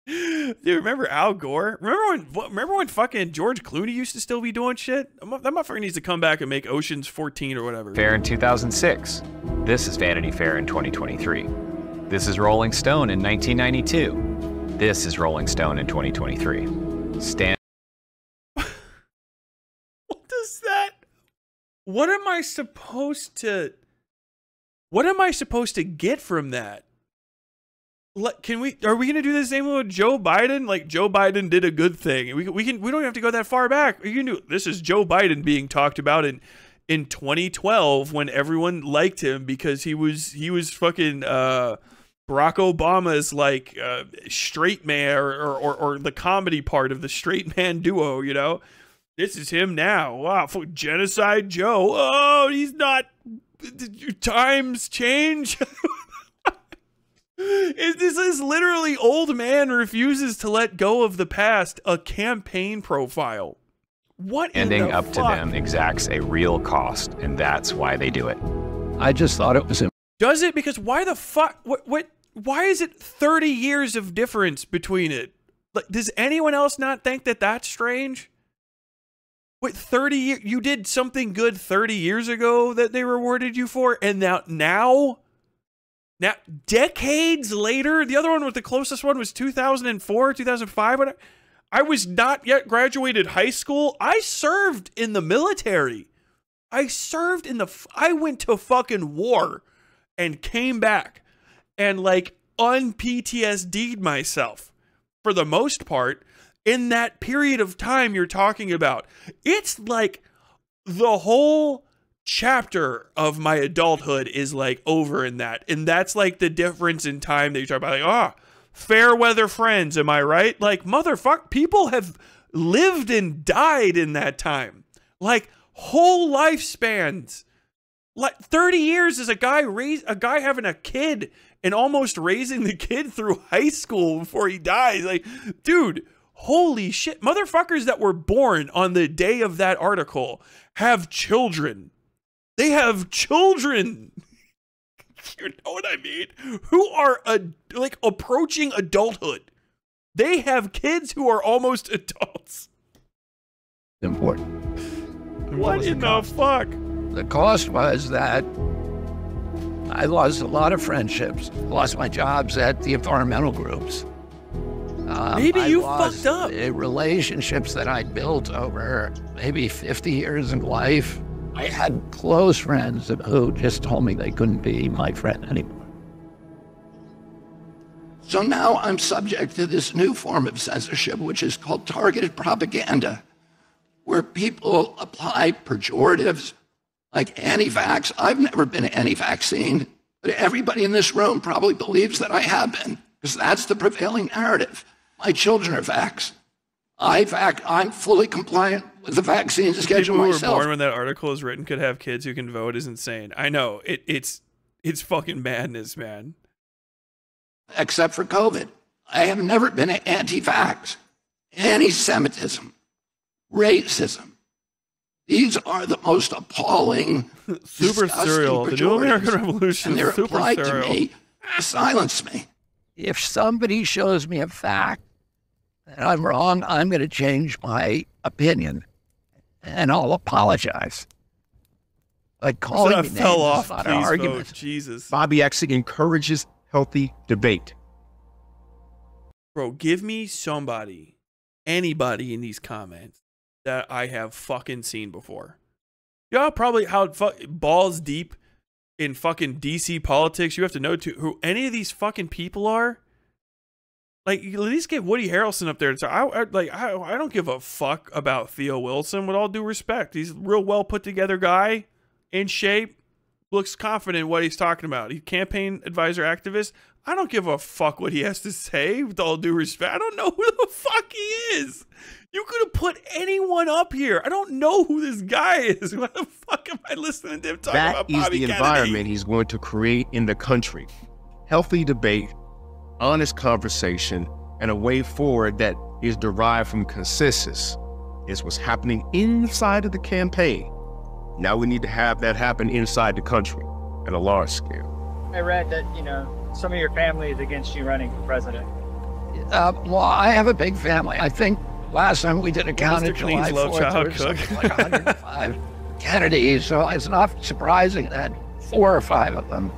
Do you remember Al Gore? Remember when fucking George Clooney used to still be doing shit? That motherfucker needs to come back and make Ocean's 14 or whatever. Fair in 2006. This is Vanity Fair in 2023. This is Rolling Stone in 1992. This is Rolling Stone in 2023. What does that? What am I supposed to get from that? Are we gonna do the same with Joe Biden? Like, Joe Biden did a good thing. We don't have to go that far back. You can do, this is Joe Biden being talked about in 2012 when everyone liked him because he was fucking Barack Obama's like straight man or the comedy part of the straight man duo, you know? This is him now. Wow, Genocide Joe. Oh, he's not. Times change. This is literally old man refuses to let go of the past, a campaign profile. What standing up to them exacts a real cost, and that's why they do it. I just thought it was... Does it? Because why the fuck? Why is it 30 years of difference between it? Like, does anyone else not think that that's strange? Wait, 30 years? You did something good 30 years ago that they rewarded you for, and now, decades later, the other one with the closest one was 2004, 2005. When I was not yet graduated high school. I served in the military. I went to fucking war and came back and like un-PTSD'd myself for the most part in that period of time you're talking about. It's like the whole chapter of my adulthood is like over in that, and that's like the difference in time that you talk about. Like, fair weather friends, am I right? Like, motherfuck, people have lived and died in that time. Like whole lifespans. Like 30 years is a guy having a kid and almost raising the kid through high school before he dies. Like, dude, holy shit. Motherfuckers that were born on the day of that article have children. They have children. You know what I mean? Who are like approaching adulthood. They have kids who are almost adults. Important. What in the fuck? The cost was that I lost a lot of friendships, lost my jobs at the environmental groups. Maybe you fucked up. The relationships that I'd built over maybe 50 years of life. I had close friends who just told me they couldn't be my friend anymore. So now I'm subject to this new form of censorship, which is called targeted propaganda, where people apply pejoratives like anti-vax. I've never been anti-vaccine, but everybody in this room probably believes that I have been, because that's the prevailing narrative. My children are vaxxed. I'm fully compliant with the vaccine schedule myself. People who were born when that article is written could have kids who can vote is insane. I know. It's fucking madness, man. Except for COVID. I have never been anti-vax. Anti-Semitism. Racism. These are the most appalling, super serial. The new American Revolution. And they're super applied serial. to me to silence me. If somebody shows me a fact and I'm wrong, I'm going to change my opinion, and I'll apologize. Like calling me fell names off. is not Please an argument. vote. Jesus, Bobby actually encourages healthy debate. bro, give me somebody, anybody in these comments that I have fucking seen before. Yeah, probably how balls deep in fucking DC politics. You have to know who any of these fucking people are. Like, at least get Woody Harrelson up there. So I don't give a fuck about Theo Wilson. With all due respect, he's a real well put together guy, in shape, looks confident in what he's talking about. He's campaign advisor activist. I don't give a fuck what he has to say. With all due respect, I don't know who the fuck he is. You could have put anyone up here. I don't know who this guy is. What the fuck am I listening to him talking about Bobby Kennedy? That is the environment he's going to create in the country. Healthy debate, honest conversation, and a way forward that is derived from consensus is what's happening inside of the campaign. Now we need to have that happen inside the country at a large scale. I read that, some of your family is against you running for president. Well, I have a big family. I think last time we did a count at July 4th, there was like 105 Kennedys, so it's not surprising that 4 or 5 of them,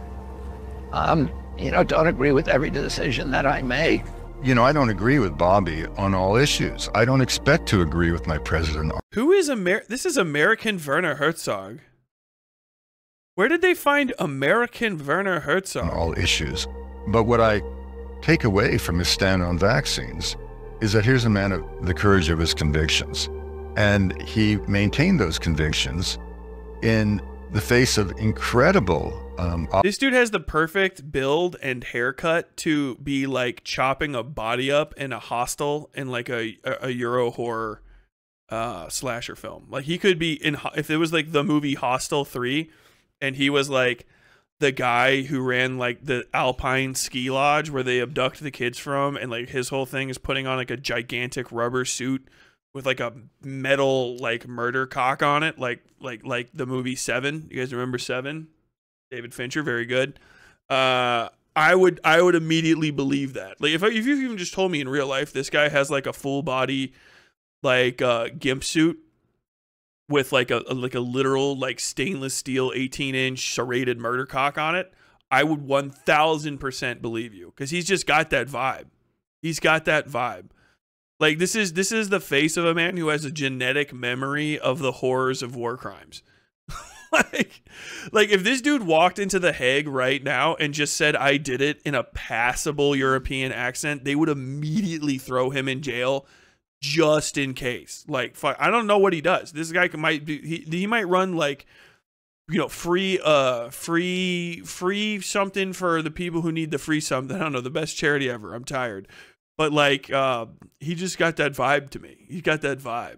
don't agree with every decision that I make. I don't agree with Bobby on all issues. I don't expect to agree with my president. Who is This is American Werner Herzog. Where did they find American Werner Herzog? On all issues. But what I take away from his stand on vaccines is that here's a man of the courage of his convictions. And he maintained those convictions in the face of incredible... This dude has the perfect build and haircut to be like chopping a body up in a Hostel in like a Euro horror slasher film. Like he could be in, if it was like the movie Hostel 3 and he was like the guy who ran like the Alpine ski lodge where they abduct the kids from, and like his whole thing is putting on like a gigantic rubber suit with like a metal like murder cock on it, like the movie Seven. You guys remember Seven? David Fincher, very good. I would immediately believe that. Like if you even just told me in real life this guy has like a full body like gimp suit with like a literal like stainless steel 18-inch serrated murder cock on it, I would 1000% believe you, because he's just got that vibe. He's got that vibe. Like this is the face of a man who has a genetic memory of the horrors of war crimes. Like if this dude walked into The Hague right now and just said I did it in a passable European accent, they would immediately throw him in jail just in case. Like I don't know what he does. This guy might be he might run like free something for the people who need the free something. I don't know, the best charity ever. I'm tired. But like he just got that vibe to me. He got that vibe.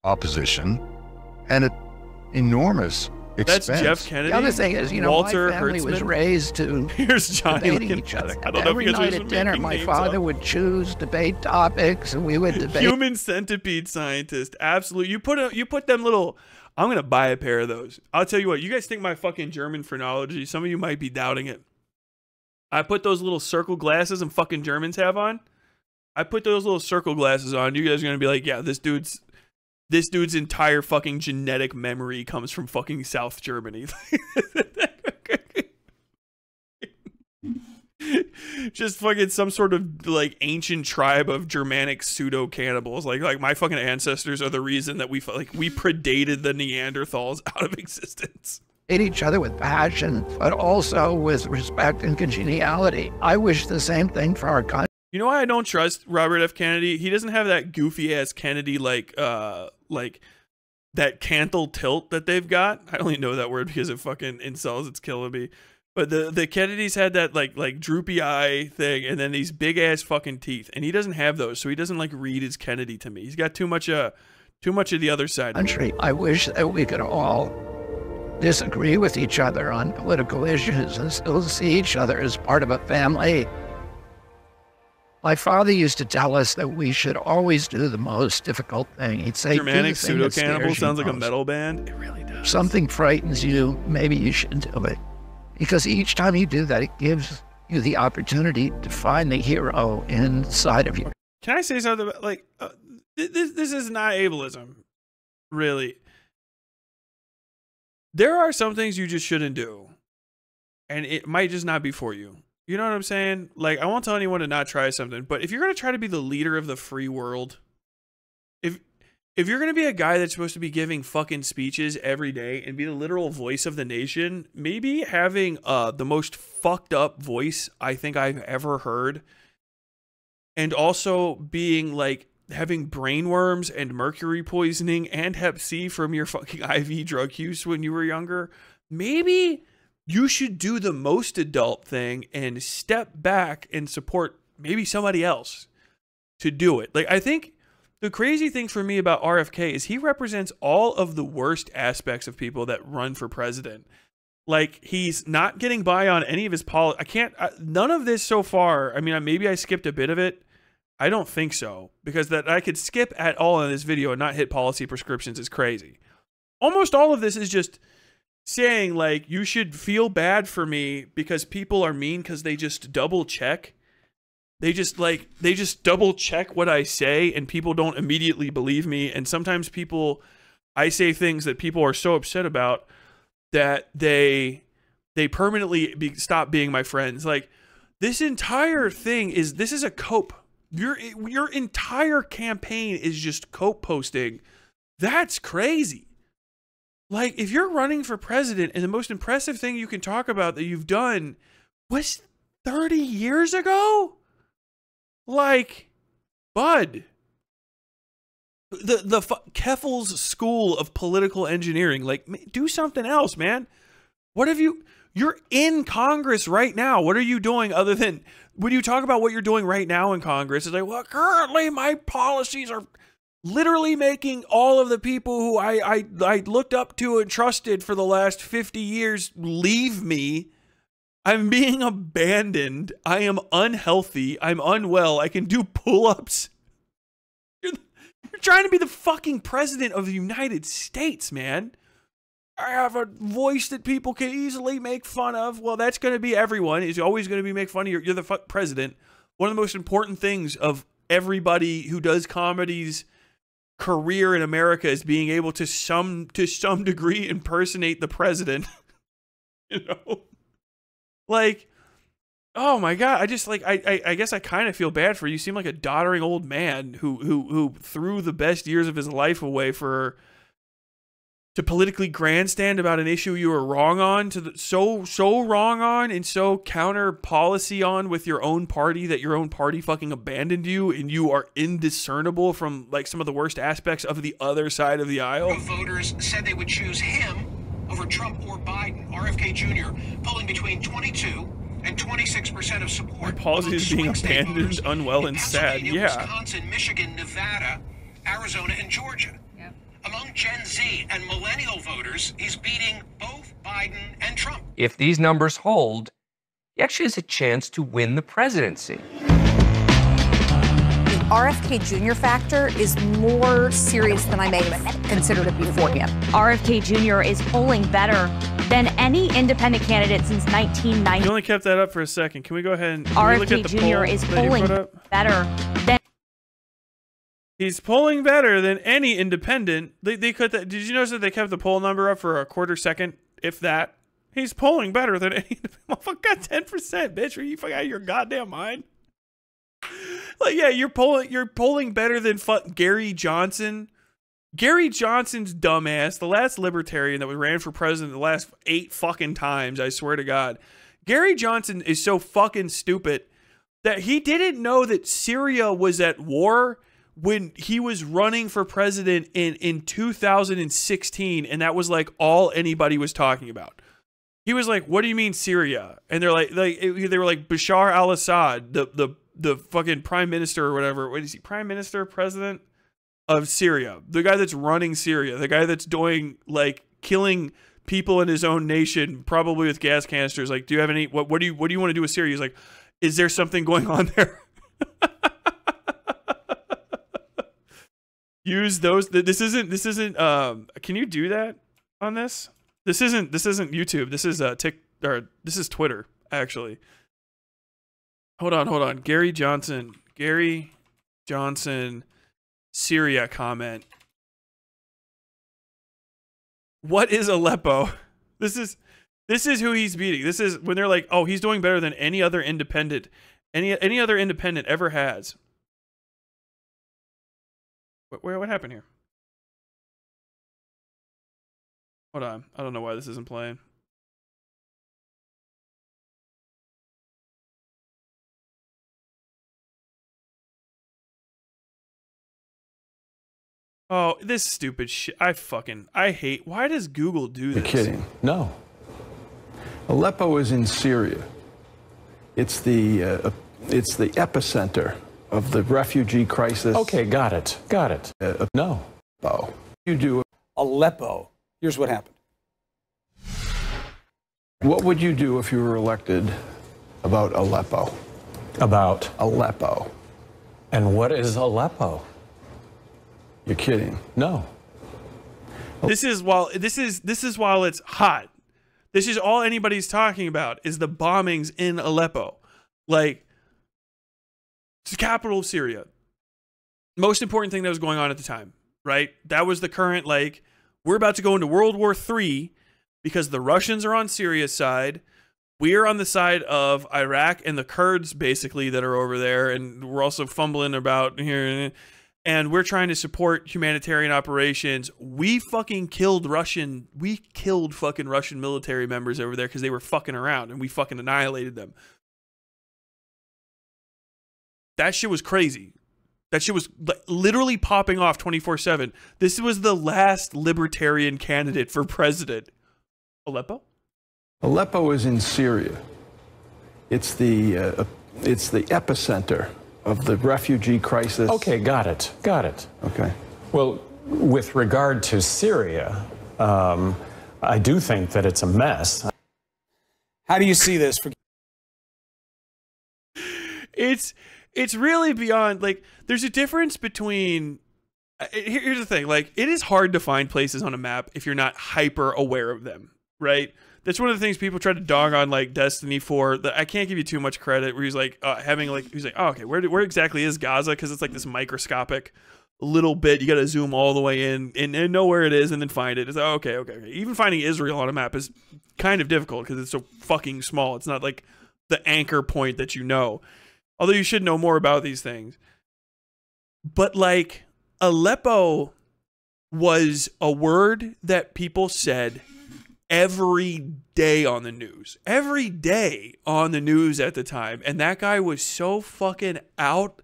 opposition and at enormous expense. That's Jeff Kennedy. The other thing is, you know, Walter my family Hertzman was raised to Here's Johnny debating each other. I don't know Every if you guys night are at dinner, making my names father up. would choose debate topics, and we would debate. Human centipede scientist. Absolutely. You put them little. I'm gonna buy a pair of those. I'll tell you what. You guys think my fucking German phrenology? Some of you might be doubting it. I put those little circle glasses and fucking Germans have on. I put those little circle glasses on. You guys are gonna be like, yeah, this dude's entire fucking genetic memory comes from fucking South Germany. Just fucking some sort of like ancient tribe of Germanic pseudo cannibals. Like my fucking ancestors are the reason that we predated the Neanderthals out of existence. Hate each other with passion, but also with respect and congeniality. I wish the same thing for our country. You know why I don't trust Robert F. Kennedy? He doesn't have that goofy ass Kennedy like that canthal tilt that they've got. I only know that word because it fucking incels. It's killing me. But the Kennedys had that like droopy eye thing, and then these big ass fucking teeth, and he doesn't have those, so he doesn't like read as Kennedy to me. He's got too much of the other side. Country. I wish that we could all disagree with each other on political issues and still see each other as part of a family. My father used to tell us that we should always do the most difficult thing. He'd say, Germanic pseudo cannibal sounds like a metal band. It really does. If something frightens you, maybe you should do it. Because each time you do that, it gives you the opportunity to find the hero inside of you. Can I say something about, like, this is not ableism, really. There are some things you just shouldn't do, and it might just not be for you. You know what I'm saying? Like, I won't tell anyone to not try something, but if you're going to try to be the leader of the free world, if you're going to be a guy that's supposed to be giving fucking speeches every day and be the literal voice of the nation, maybe having the most fucked up voice I think I've ever heard, and also being like having brainworms and mercury poisoning and hep C from your fucking IV drug use when you were younger, maybe you should do the most adult thing and step back and support maybe somebody else to do it. Like, I think the crazy thing for me about RFK is he represents all of the worst aspects of people that run for president. Like, he's not getting by on any of his none of this so far. I mean, maybe I skipped a bit of it. I don't think so, because that I could skip at all in this video and not hit policy prescriptions is crazy. Almost all of this is just saying, like, you should feel bad for me because people are mean because they just double check. They just double check what I say, and people don't immediately believe me. And sometimes I say things that people are so upset about that they permanently stop being my friends. Like, this entire thing this is a cope. Your entire campaign is just cope posting. That's crazy. Like, if you're running for president and the most impressive thing you can talk about that you've done was 30 years ago, like, bud, the Keffel's school of political engineering, like, do something else, man. What have you're in Congress right now. What are you doing other than, when you talk about what you're doing right now in Congress, it's like, well, currently my policies are literally making all of the people who I looked up to and trusted for the last 50 years leave me. I'm being abandoned. I am unhealthy. I'm unwell. I can do pull-ups. You're trying to be the fucking president of the United States, man. I have a voice that people can easily make fun of. Well, that's going to be everyone. It's always going to be make fun of you. You're the president. One of the most important things of everybody who does comedy's career in America is being able to some degree impersonate the president. You know? Like, oh my God, I just, like, I guess I kind of feel bad for you. You seem like a doddering old man who threw the best years of his life away to politically grandstand about an issue you were wrong on, so wrong on and so counter policy on with your own party that your own party fucking abandoned you, and you are indiscernible from, like, some of the worst aspects of the other side of the aisle. Voters said they would choose him over Trump or Biden. RFK Jr. polling between 22 and 26% of support. My policy is being abandoned, unwell, and sad. Yeah. Wisconsin, Michigan, Nevada, Arizona, and Georgia. Among Gen Z and millennial voters, he's beating both Biden and Trump. If these numbers hold, he actually has a chance to win the presidency. The RFK Jr. factor is more serious than I may have considered it beforehand. RFK Jr. is polling better than any independent candidate since 1990. You only kept that up for a second. Can we go ahead and RFK Jr. is polling better than... He's polling better than any independent. They cut that. Did you notice that they kept the poll number up for a quarter second, if that? He's polling better than any. Motherfucker got 10%, bitch. Are you fucking out of your goddamn mind? Like, yeah, you're polling better than Gary Johnson. Gary Johnson's dumbass, the last libertarian that was ran for president the last 8 fucking times. I swear to God, Gary Johnson is so fucking stupid that he didn't know that Syria was at war when he was running for president in 2016, and that was like all anybody was talking about. He was like, "What do you mean Syria?" And they're like they were like Bashar al-Assad, the fucking prime minister or whatever. What is he? Prime minister, president of Syria, the guy that's running Syria, the guy that's doing like killing people in his own nation, probably with gas canisters. Like, do you have any? What do you want to do with Syria? He's like, is there something going on there? Use those. This isn't can you do that on this? This isn't YouTube. This is this is Twitter, actually. Hold on. Gary Johnson, Syria comment. What is Aleppo? This is who he's beating. This is when they're like, "Oh, he's doing better than any other independent ever has." What happened here? Hold on. I don't know why this isn't playing. Oh, this stupid shit. I hate. Why does Google do this? You're kidding. No. Aleppo is in Syria. It's the epicenter of the refugee crisis. Okay, got it. No. Oh, you do. Aleppo. Here's what happened. What would you do if you were elected about Aleppo? About Aleppo. And what is Aleppo? You're kidding. No. This is while it's hot. This is all anybody's talking about is the bombings in Aleppo. Like, it's the capital of Syria. Most important thing that was going on at the time, right? That was the current, like, we're about to go into World War III because the Russians are on Syria's side. We're on the side of Iraq and the Kurds, basically, that are over there. And we're also fumbling about here. And we're trying to support humanitarian operations. We killed fucking Russian military members over there because they were fucking around, and we fucking annihilated them. That shit was crazy. That shit was literally popping off 24/7. This was the last libertarian candidate for president. Aleppo? Aleppo is in Syria. It's the epicenter of the refugee crisis. Okay, got it. Okay. Well, with regard to Syria, I do think that it's a mess. How do you see this? It's really beyond, like, there's a difference between, here's the thing, like, it is hard to find places on a map if you're not hyper aware of them, right? That's one of the things people try to dog on, like, Destiny 4. I can't give you too much credit, where he's like, oh, okay, where exactly is Gaza? Because it's like this microscopic little bit. You got to zoom all the way in and know where it is and then find it. It's like, okay. Even finding Israel on a map is kind of difficult because it's so fucking small. It's not like the anchor point that you know. Although you should know more about these things. But, like, Aleppo was a word that people said every day on the news. Every day on the news at the time. And that guy was so fucking out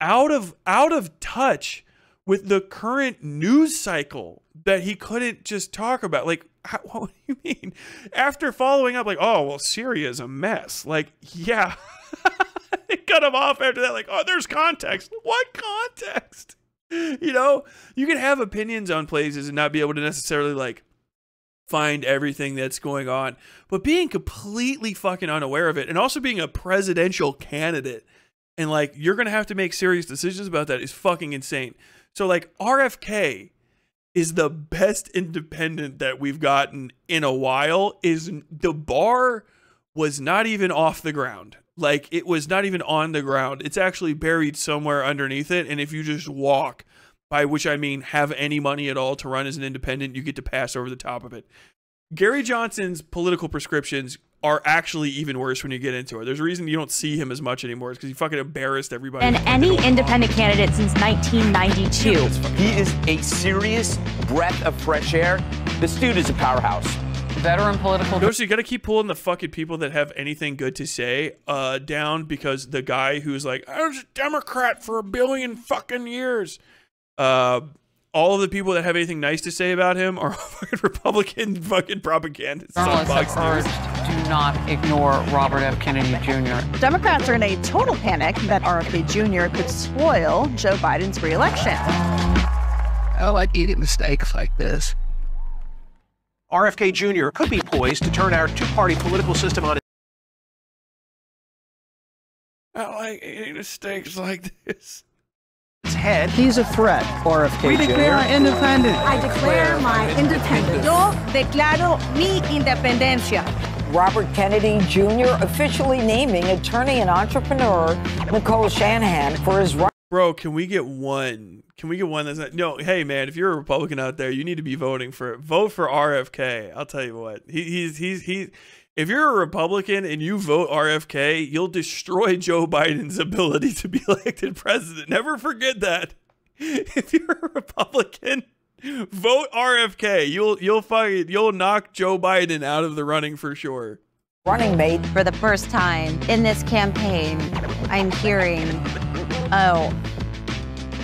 of touch with the current news cycle that he couldn't just talk about. Like, what do you mean? After following up, like, oh, well, Syria's a mess. Like, yeah. They cut him off after that, like, oh, there's context. What context? You know, you can have opinions on places and not be able to necessarily like find everything that's going on, but being completely fucking unaware of it, and also being a presidential candidate and like you're gonna have to make serious decisions about that is fucking insane. So like RFK is the best independent that we've gotten in a while. Is the bar was not even off the ground. Like, it was not even on the ground. It's actually buried somewhere underneath it. And if you just walk, by which I mean have any money at all to run as an independent, you get to pass over the top of it. Gary Johnson's political prescriptions are actually even worse when you get into it. There's a reason you don't see him as much anymore. It's because he fucking embarrassed everybody. And any independent candidate since 1992. He is a serious breath of fresh air. This dude is a powerhouse. Veteran political. So you got to keep pulling the fucking people that have anything good to say down, because the guy who's like, I was a Democrat for 1 billion fucking years. All of the people that have anything nice to say about him are fucking Republican fucking propagandists. Journalists have urged, do not ignore Robert F. Kennedy Jr. Democrats are in a total panic that RFK Jr. could spoil Joe Biden's re-election. I like eating mistakes like this. RFK Jr. could be poised to turn our two-party political system on I like eating mistakes like this. its head. He's a threat, RFK. We declare our independence. I declare my independence. Yo declaro mi independencia. Robert Kennedy Jr. officially naming attorney and entrepreneur Nicole Shanahan for his right. Bro, can we get one? Can we get one that's not? No, hey man, if you're a Republican out there, you need to be voting for RFK. I'll tell you what, he's if you're a Republican and you vote RFK, you'll destroy Joe Biden's ability to be elected president. Never forget that. If you're a Republican, vote RFK. You'll knock Joe Biden out of the running for sure. Running mate. For the first time in this campaign, I'm hearing, oh,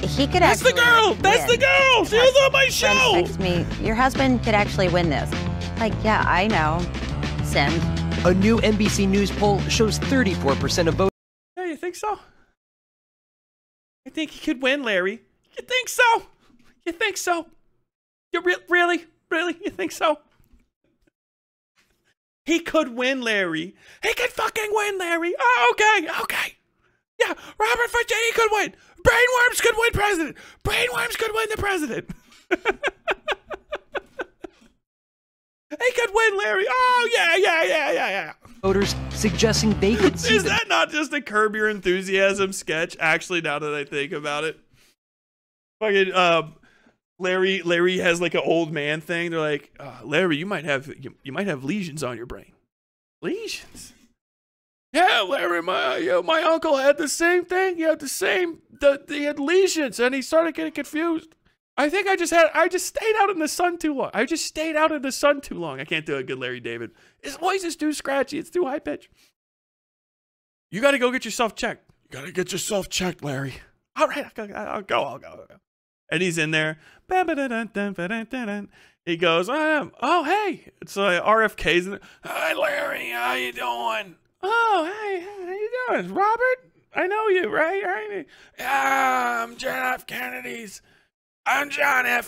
he could That's actually the girl! win. That's the girl! She was on my show! Text me, your husband could actually win this. Like, yeah, I know. Send. A new NBC News poll shows 34% of voters. Yeah, you think so? I think he could win, Larry. You think so? You think so? You really? Really? You think so? He could win, Larry. He could fucking win, Larry. Oh, okay. Yeah, Robert Fitzgerald could win. Brainworms could win president. Brainworms could win the president. He could win, Larry. Oh, yeah. Voters suggesting they could see. Is that not just a Curb Your Enthusiasm sketch? Actually, now that I think about it. Fucking, Larry has like an old man thing. They're like, Larry, you might have lesions on your brain. Lesions? Yeah, Larry, my uncle had the same thing. He had he had lesions, and he started getting confused. I think I just stayed out in the sun too long. I can't do a good Larry David. His voice is too scratchy. It's too high pitched. You got to go get yourself checked. You got to get yourself checked, Larry. All right, I'll go. And he's in there. He goes, oh, hey. It's RFK's in there. Hi, Larry. How you doing? Oh, hey, how you doing? Robert? I know you, right? Yeah, I'm John F.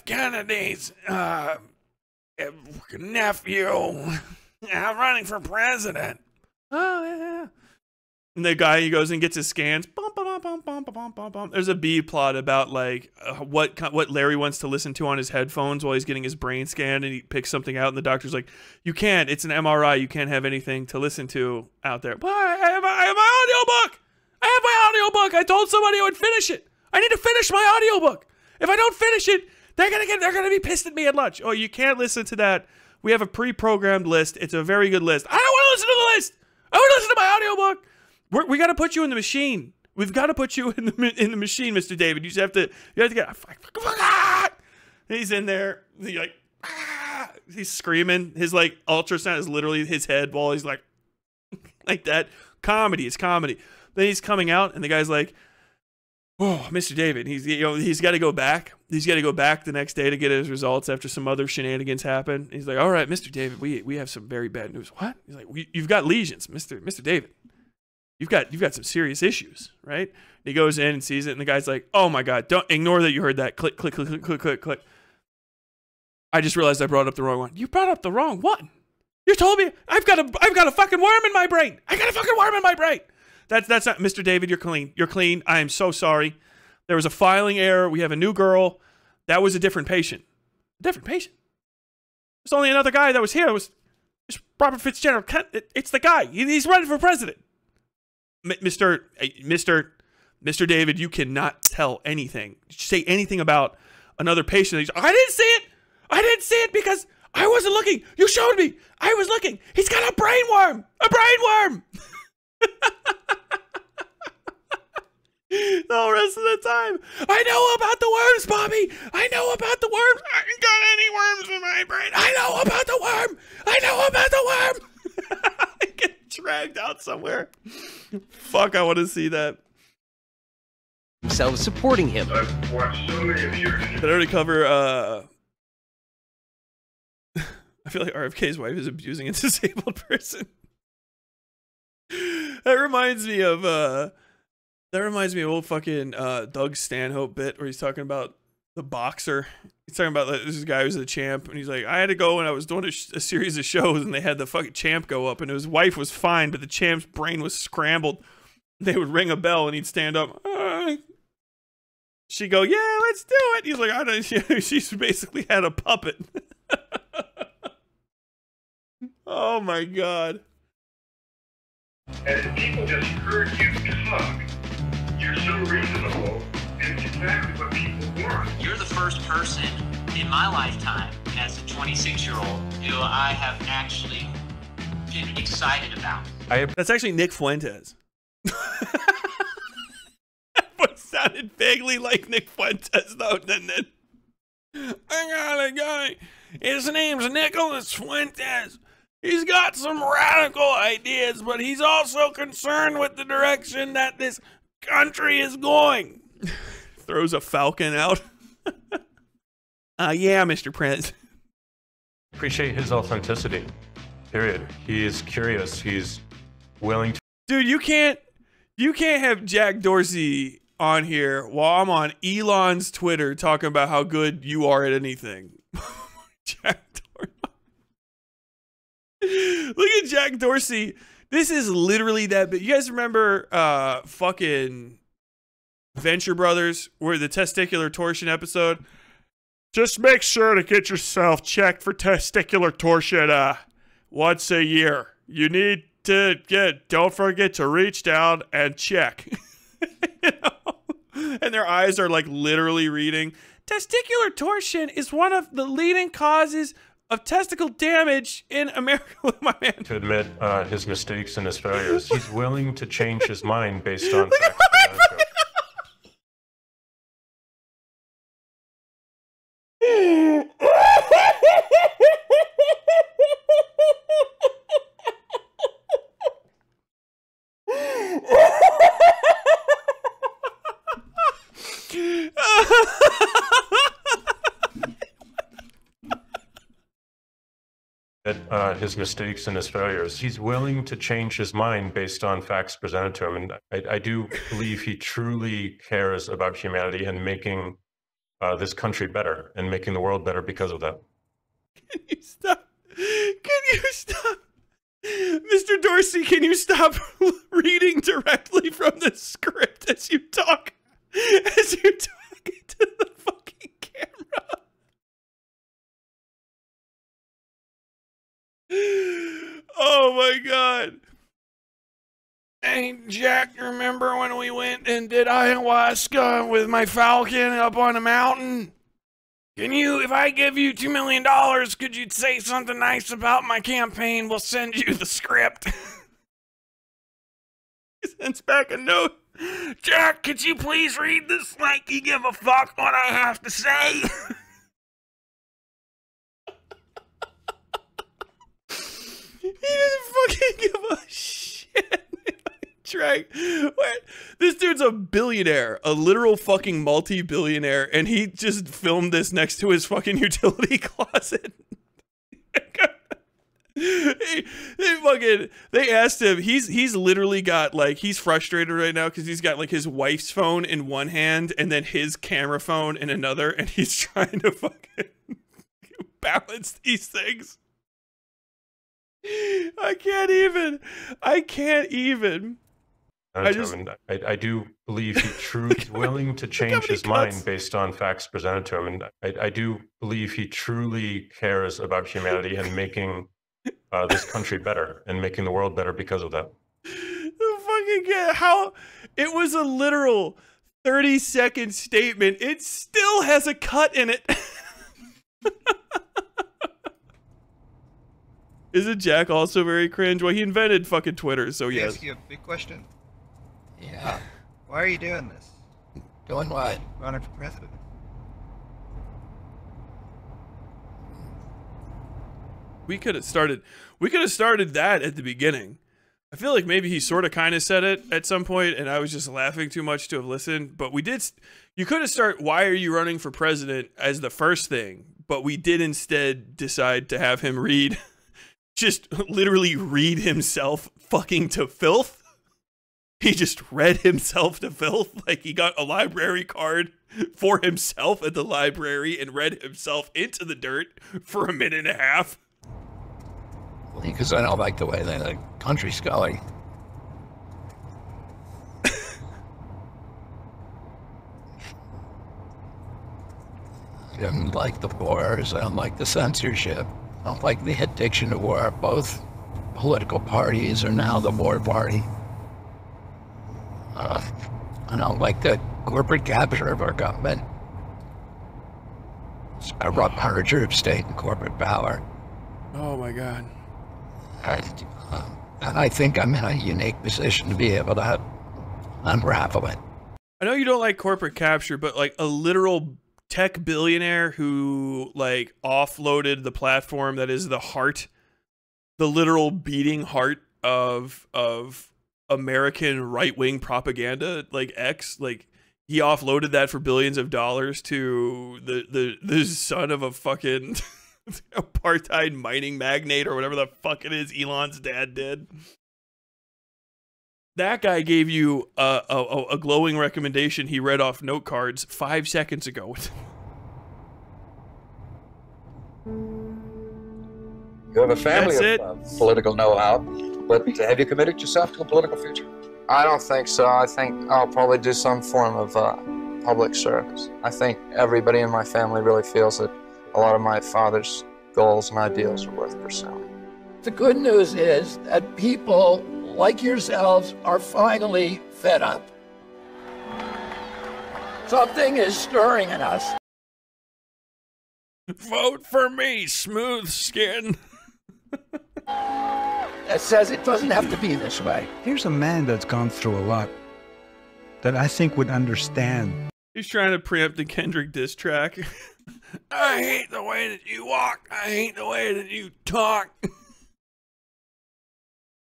Kennedy's nephew. I'm running for president. Oh, yeah. And the guy, he goes and gets his scans. There's a B plot about like what Larry wants to listen to on his headphones while he's getting his brain scanned, and he picks something out, and the doctor's like, "You can't. It's an MRI. You can't have anything to listen to out there." But I have my audiobook. I told somebody I would finish it. I need to finish my audiobook. If I don't finish it, they're gonna be pissed at me at lunch. Oh, you can't listen to that. We have a pre-programmed list. It's a very good list. I don't want to listen to the list. I want to listen to my audiobook. We got to put you in the machine. We've got to put you in the machine, Mr. David. You have to get. And he's in there. He's screaming. His like ultrasound is literally his head while he's like that. Comedy. It's comedy. Then he's coming out, and the guy's like, "Oh, Mr. David." He's got to go back. He's got to go back the next day to get his results after some other shenanigans happen. He's like, "All right, Mr. David, we have some very bad news." What? He's like, "You've got lesions, Mr. David. you've got some serious issues, right? And he goes in and sees it, and the guy's like, oh my God, don't ignore that you heard that. Click, click, click, click, click, click, click. I just realized I brought up the wrong one. You brought up the wrong one. You told me I've got a fucking worm in my brain. I got a fucking worm in my brain. That's not Mr. David. You're clean. You're clean. I am so sorry. There was a filing error. We have a new girl. That was a different patient. A different patient. There's only another guy that was here. It was Robert Fitzgerald. It's the guy. He's running for president. Mr. David, you cannot tell anything. Say anything about another patient. I didn't see it. I didn't see it because I wasn't looking. You showed me. I was looking. He's got a brain worm. A brain worm. The rest of the time, I know about the worms, Bobby. I know about the worms. I ain't got any worms in my brain. I know about the worm. I know about the worm. I get dragged out somewhere. Fuck, I want to see that. Themselves supporting him. I've watched so many of yours. Did I already cover, I feel like RFK's wife is abusing a disabled person. That reminds me of old fucking Doug Stanhope bit where he's talking about the boxer. He's talking about this guy who's the champ, and he's like, I had to go when I was doing a series of shows, and they had the fucking champ go up, and his wife was fine, but the champ's brain was scrambled. They would ring a bell, and he'd stand up. She'd go, yeah, let's do it. He's like, I don't. She's basically had a puppet. Oh my God. And if people just heard you talk, you're so reasonable, and it's exactly what people want. You're the first person in my lifetime as a 26-year-old who I have actually been excited about. That's actually Nick Fuentes. That voice sounded vaguely like Nick Fuentes, though, didn't it? I got a guy. His name's Nicholas Fuentes. He's got some radical ideas, but he's also concerned with the direction that this country is going. Throws a falcon out. Yeah, Mr. President. Appreciate his authenticity. Period. He is curious. He's willing to. Dude, you can't have Jack Dorsey on here while I'm on Elon's Twitter talking about how good you are at anything. Jack Dorsey. Look at Jack Dorsey. This is literally that bit. You guys remember fucking Venture Brothers, where the testicular torsion episode? Just make sure to get yourself checked for testicular torsion once a year. You need to don't forget to reach down and check. You know? And their eyes are like literally reading. Testicular torsion is one of the leading causes of testicle damage in America. My man. To admit his mistakes and his failures. He's willing to change his mind based on facts. His mistakes and his failures. He's willing to change his mind based on facts presented to him. And I do believe he truly cares about humanity and making this country better and making the world better because of that. Can you stop? Can you stop? Mr. Dorsey, can you stop reading directly from the script as you talk? As you're talking to the fucking camera. Oh my God. Hey, Jack, remember when we went and did ayahuasca with my falcon up on a mountain? Can you, if I give you $2 million, could you say something nice about my campaign? We'll send you the script. He sends back a note. Jack, could you please read this like you give a fuck what I have to say? He doesn't fucking give a shit. What? This dude's a billionaire, a literal fucking multi-billionaire, and he just filmed this next to his fucking utility closet. fucking, they asked him, he's literally got like, he's frustrated right now because he's got like his wife's phone in one hand and then his camera phone in another, and he's trying to fucking balance these things. I can't even. I do believe he truly is willing to change his mind based on facts presented to him. And I do believe he truly cares about humanity and making this country better and making the world better because of that. How it was a literal 30-second statement. It still has a cut in it. Isn't Jack also very cringe? Well, he invented fucking Twitter, so Can I yes. ask you a big question? Yeah. Why are you doing this? Doing what? Running for president. We could have started that at the beginning. I feel like maybe he sort of kind of said it at some point, and I was just laughing too much to have listened. But we did. You could have started, "Why are you running for president?" as the first thing, but we did instead decide to have him read, just literally read himself fucking to filth. He just read himself to filth. Like he got a library card for himself at the library and read himself into the dirt for a minute and a half. Because I don't like the way the country's going. I don't like the wars. I don't like the censorship. I don't like the addiction to war. Both political parties are now the war party. I don't like the corporate capture of our government. It's a rupture of state and corporate power. Oh my God. And I think I'm in a unique position to be able to unravel it. I know you don't like corporate capture, but like a literal tech billionaire who like offloaded the platform that is the heart, the literal beating heart of American right-wing propaganda, like X, like he offloaded that for billions of dollars to the son of a fucking apartheid mining magnate or whatever the fuck it is Elon's dad did. That guy gave you a glowing recommendation he read off note cards 5 seconds ago. You have a family of political know-how, but have you committed yourself to a political future? I don't think so. I think I'll probably do some form of public service. I think everybody in my family really feels that a lot of my father's goals and ideals are worth pursuing. The good news is that people like yourselves are finally fed up. Something is stirring in us. Vote for me, smooth skin. That says it doesn't have to be this way. Here's a man that's gone through a lot that I think would understand. He's trying to preempt the Kendrick diss track. I hate the way that you walk. I hate the way that you talk.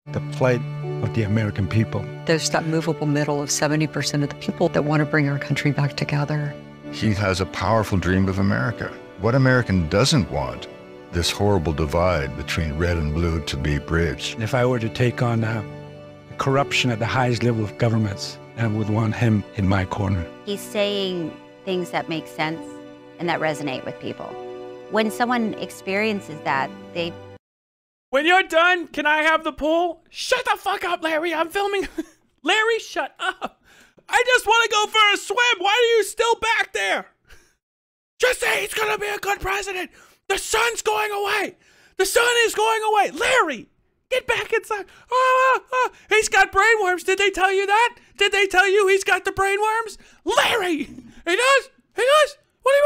The plight of the American people. There's that movable middle of 70% of the people that want to bring our country back together. He has a powerful dream of America. What American doesn't want this horrible divide between red and blue to be bridged? If I were to take on corruption at the highest level of governments, I would want him in my corner. He's saying things that make sense and that resonate with people. When someone experiences that, they... When you're done, can I have the pool? Shut the fuck up, Larry. I'm filming. Larry, shut up. I just want to go for a swim. Why are you still back there? Just say he's going to be a good president. The sun's going away. The sun is going away. Larry, get back inside. He's got brainworms. Did they tell you that? Did they tell you he's got the brainworms? Larry, he does. He does. What do you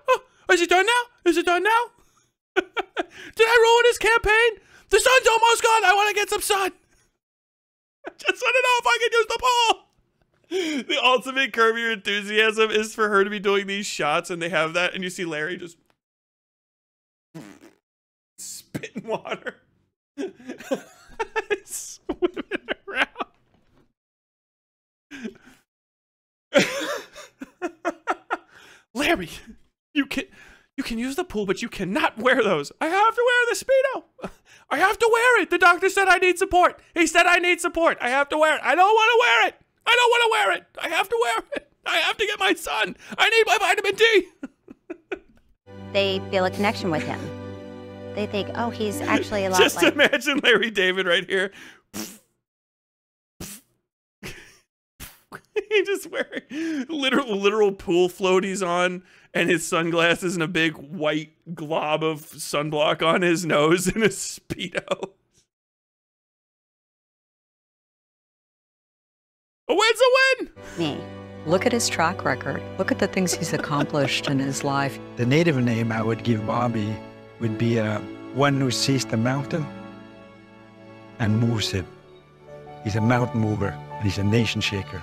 want? Is it done now? Is it done now? Did I ruin his campaign? The sun's almost gone. I want to get some sun. I just want to know if I can use the pool. The ultimate Curb Your Enthusiasm is for her to be doing these shots, and they have that, and you see Larry just spitting water. Swimming around. Larry, you can use the pool, but you cannot wear those. I have to wear the Speedo. I have to wear it. The doctor said I need support. He said I need support. I have to wear it. I don't want to wear it. I don't want to wear it. I have to wear it. I have to get my son. I need my vitamin D. They feel a connection with him. They think, oh, he's actually a lot Just like... imagine Larry David right here. He just wearing literal pool floaties on and his sunglasses and a big white glob of sunblock on his nose and a Speedo. A win's a win! Me. Look at his track record. Look at the things he's accomplished in his life. The native name I would give Bobby would be one who sees the mountain and moves it. He's a mountain mover, and he's a nation shaker.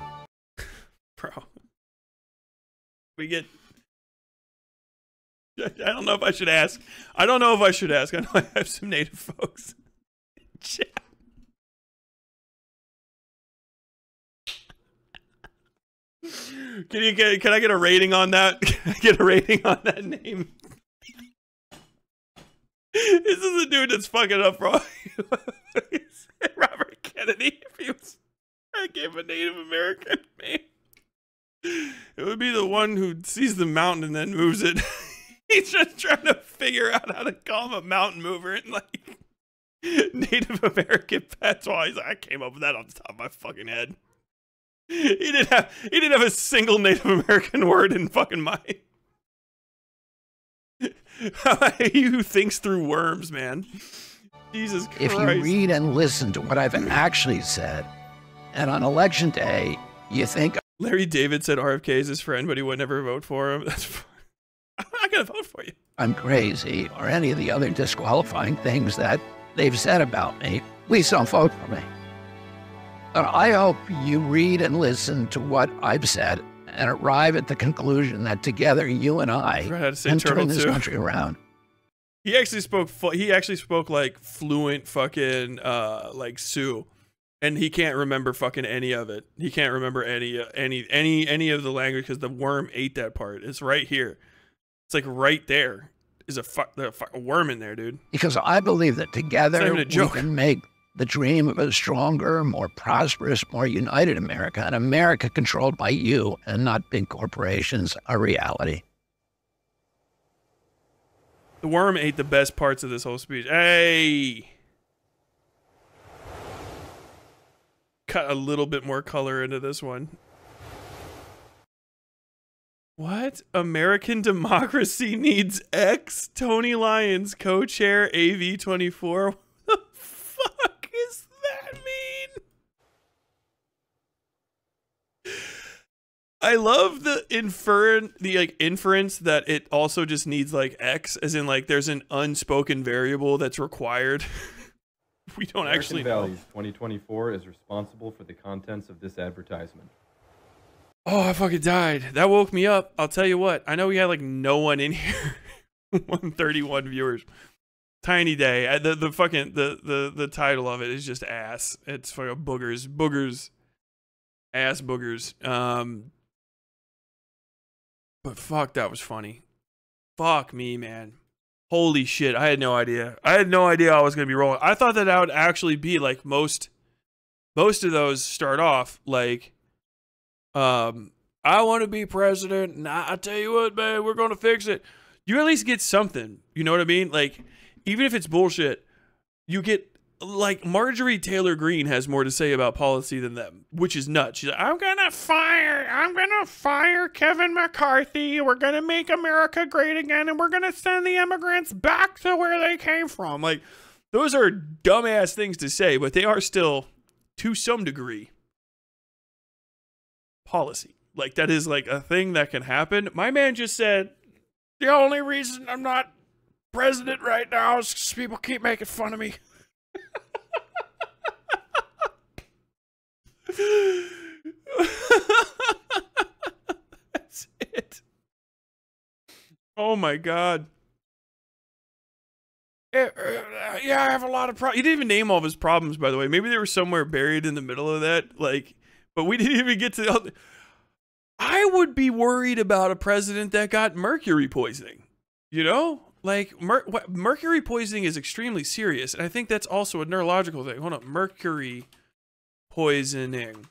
Bro. We get... I don't know if I should ask. I don't know if I should ask. I know I have some native folks. Chat. Can I get a rating on that? Can I get a rating on that name? This is a dude that's fucking up, bro. Robert Kennedy. If he was, I gave a Native American name. It would be the one who sees the mountain and then moves it. He's just trying to figure out how to call him a mountain mover and like Native American pets. Well, I came up with that off the top of my fucking head. He didn't have a single Native American word in fucking mind. He who thinks through worms, man. Jesus Christ. If you read and listen to what I've actually said, and on election day, you think... Larry David said RFK is his friend, but he would never vote for him. That's fine. I'm not going to vote for you. I'm crazy, or any of the other disqualifying things that they've said about me, please don't vote for me. But I hope you read and listen to what I've said and arrive at the conclusion that together you and I can turn this country around. He actually spoke like fluent fucking like Sioux, and he can't remember fucking any of it. He can't remember any of the language because the worm ate that part. It's right here. It's like right there is a worm in there, dude. Because I believe that together we can make the dream of a stronger, more prosperous, more united America, an America controlled by you and not big corporations, a reality. The worm ate the best parts of this whole speech. Hey! Cut a little bit more color into this one. What? American democracy needs X? Tony Lyons, co-chair AV24. What the fuck is that mean? I love the inference that it also just needs like X, as in like there's an unspoken variable that's required. We don't actually know. Values 2024 is responsible for the contents of this advertisement. Oh, I fucking died. That woke me up. I'll tell you what. I know we had like no one in here. 131 viewers. Tiny day. The title of it is just ass. It's fucking boogers, ass boogers. But fuck, that was funny. Fuck me, man. Holy shit, I had no idea. I had no idea I was gonna be rolling. I thought that would actually be like most of those start off like, I want to be president, and I tell you what, man, we're gonna fix it. You at least get something. You know what I mean? Like, even if it's bullshit, you get, like, Marjorie Taylor Greene has more to say about policy than them, which is nuts. She's like, I'm gonna fire Kevin McCarthy. We're gonna make America great again, and we're gonna send the immigrants back to where they came from. Like, those are dumbass things to say, but they are still, to some degree, policy. Like, that is like a thing that can happen. My man just said, the only reason I'm not president right now is because people keep making fun of me. That's it. Oh my God. Yeah, I have a lot of problems. He didn't even name all of his problems, by the way. Maybe they were somewhere buried in the middle of that. Like, but we didn't even get to. I would be worried about a president that got mercury poisoning. You know, Like, mercury poisoning is extremely serious, and I think that's also a neurological thing. Hold on, mercury poisoning.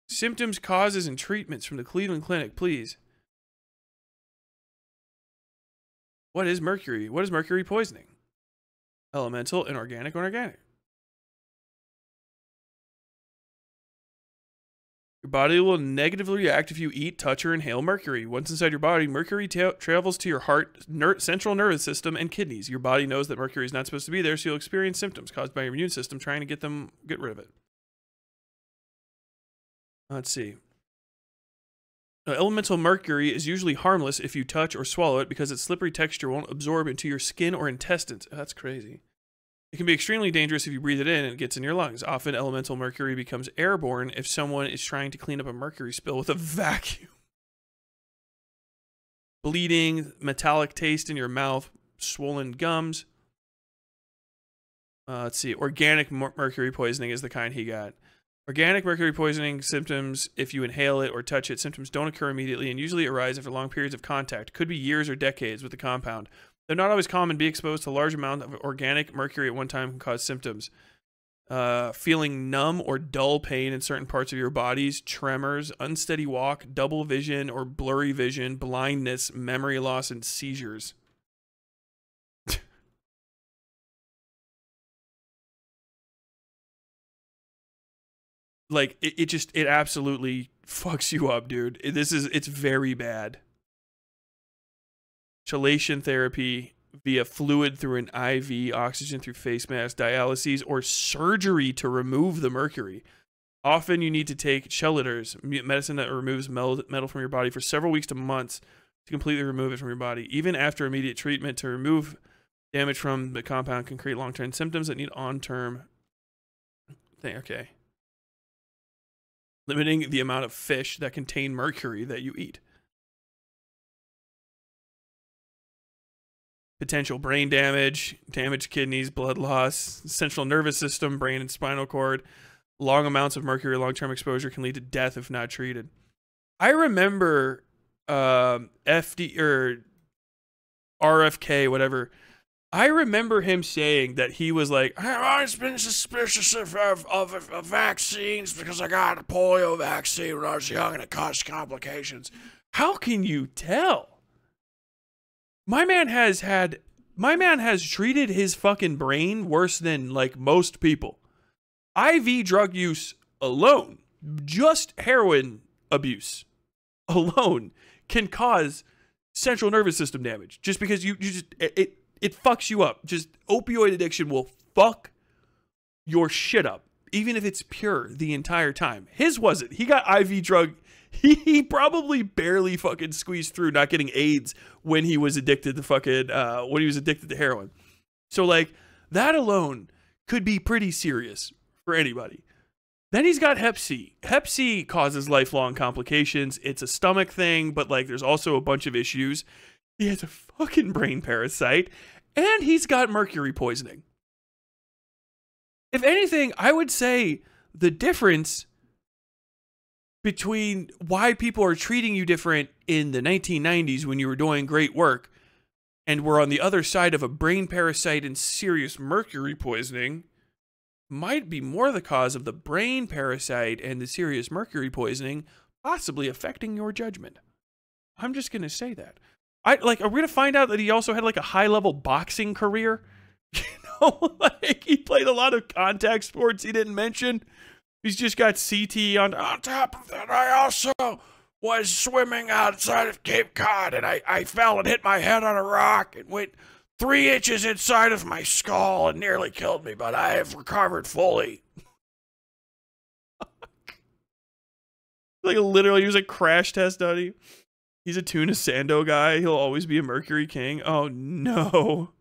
Symptoms, causes, and treatments from the Cleveland Clinic, please. What is mercury? What is mercury poisoning? Elemental, inorganic, or organic? Your body will negatively react if you eat, touch, or inhale mercury. Once inside your body, mercury travels to your heart, central nervous system, and kidneys. Your body knows that mercury is not supposed to be there, so you'll experience symptoms caused by your immune system trying to get rid of it. Let's see. Elemental mercury is usually harmless if you touch or swallow it because its slippery texture won't absorb into your skin or intestines. Oh, that's crazy. It can be extremely dangerous if you breathe it in and it gets in your lungs. Often, elemental mercury becomes airborne if someone is trying to clean up a mercury spill with a vacuum. Bleeding, metallic taste in your mouth, swollen gums. Let's see. Organic mercury poisoning is the kind he got. Organic mercury poisoning symptoms, if you inhale it or touch it, symptoms don't occur immediately and usually arise after long periods of contact. Could be years or decades with the compound. They're not always common. Be exposed to a large amount of organic mercury at one time can cause symptoms. Feeling numb or dull pain in certain parts of your bodies, tremors, unsteady walk, double vision or blurry vision, blindness, memory loss, and seizures. Like, it absolutely fucks you up, dude. It's very bad. Chelation therapy via fluid through an IV, oxygen through face mask, dialysis, or surgery to remove the mercury. Often you need to take chelators, medicine that removes metal from your body, for several weeks to months to completely remove it from your body. Even after immediate treatment to remove damage from the compound can create long-term symptoms that need on-term thing. Okay. Limiting the amount of fish that contain mercury that you eat. Potential brain damage, damaged kidneys, blood loss, central nervous system, brain and spinal cord. Long amounts of mercury, long-term exposure can lead to death if not treated. I remember FD or RFK, whatever. I remember him saying that he was like, I've always been suspicious of vaccines because I got a polio vaccine when I was young and it caused complications. How can you tell? My man has treated his fucking brain worse than like most people. IV drug use alone, just heroin abuse alone can cause central nervous system damage just because it fucks you up. Just opioid addiction will fuck your shit up, even if it's pure the entire time. His wasn't. He got IV drug. He probably barely fucking squeezed through not getting AIDS when he was addicted to fucking, when he was addicted to heroin. So like that alone could be pretty serious for anybody. Then he's got Hep C. Hep C causes lifelong complications. It's a stomach thing, but like there's also a bunch of issues. He has a fucking brain parasite, and he's got mercury poisoning. If anything, I would say the difference between why people are treating you different in the 1990s when you were doing great work and were on the other side of a brain parasite and serious mercury poisoning might be more the cause of the brain parasite and the serious mercury poisoning possibly affecting your judgment. I'm just going to say that. Are we going to find out that he also had like a high-level boxing career? You know, like he played a lot of contact sports he didn't mention. He's just got CT on top of that. I also was swimming outside of Cape Cod and I fell and hit my head on a rock and went 3 inches inside of my skull and nearly killed me, but I have recovered fully. Like literally, he was a crash test dummy. He's a Tuna Sando guy. He'll always be a Mercury King. Oh no.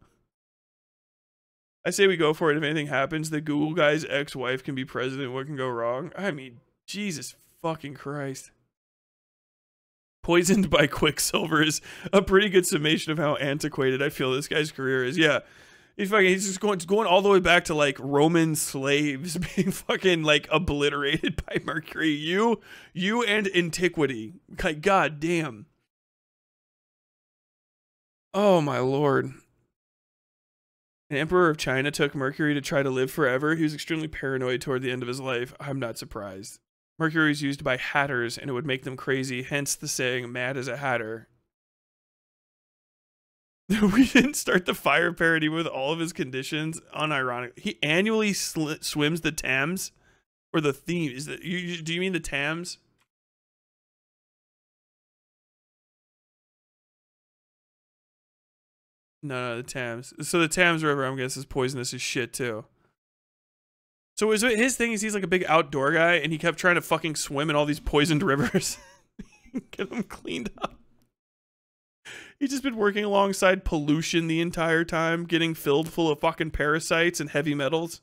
I say we go for it. If anything happens, the Google guy's ex-wife can be president. What can go wrong? I mean, Jesus fucking Christ. Poisoned by quicksilver is a pretty good summation of how antiquated I feel this guy's career is. Yeah. He's just going all the way back to like Roman slaves being fucking like obliterated by mercury. You and antiquity. God damn. Oh my lord. An emperor of China took Mercury to try to live forever. He was extremely paranoid toward the end of his life. I'm not surprised. Mercury is used by hatters and it would make them crazy, hence the saying, mad as a hatter. We didn't start the fire parody with all of his conditions. Unironic. He annually swims the Thames? Or the theme? Is that do you mean the Thames? No, the Thames. So the Thames River, I'm guessing, is poisonous as shit too. So is it his thing is he's like a big outdoor guy and he kept trying to fucking swim in all these poisoned rivers. Get them cleaned up. He's just been working alongside pollution the entire time, getting filled full of fucking parasites and heavy metals.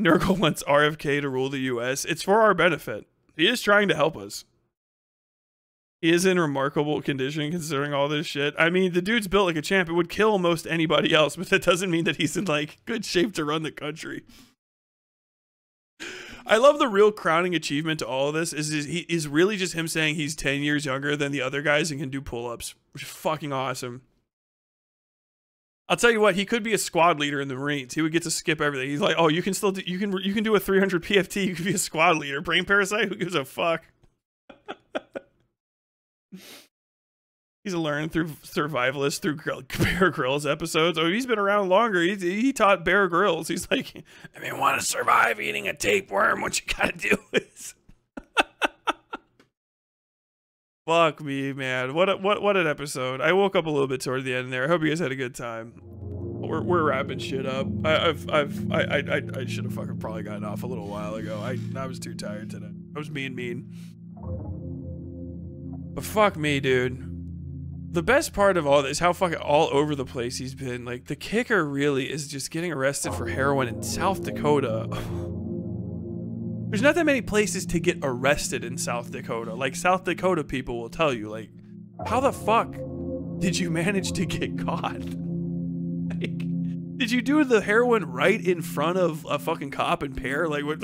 Nurgle wants RFK to rule the US. It's for our benefit. He is trying to help us. He is in remarkable condition considering all this shit. I mean, the dude's built like a champ. It would kill most anybody else, but that doesn't mean that he's in like good shape to run the country. I love the real crowning achievement to all of this is really just him saying he's 10 years younger than the other guys and can do pull-ups, which is fucking awesome. I'll tell you what, he could be a squad leader in the Marines. He would get to skip everything. He's like, oh, you can still do, you can do a 300 PFT. You could be a squad leader. Brain parasite? Who gives a fuck? He's a learn through survivalist through Bear Grylls episodes. Oh, he's been around longer. He taught Bear Grylls. He's like, I mean, want to survive eating a tapeworm? What you gotta do is, fuck me, man. What an episode. I woke up a little bit toward the end there. I hope you guys had a good time. We're wrapping shit up. I should have fucking probably gotten off a little while ago. I was too tired today. I was mean. But fuck me, dude. The best part of all this, how fucking all over the place he's been. Like, the kicker really is just getting arrested for heroin in South Dakota. There's not that many places to get arrested in South Dakota. Like, South Dakota people will tell you, like, how the fuck did you manage to get caught? Like, did you do the heroin right in front of a fucking cop and pair? Like, what?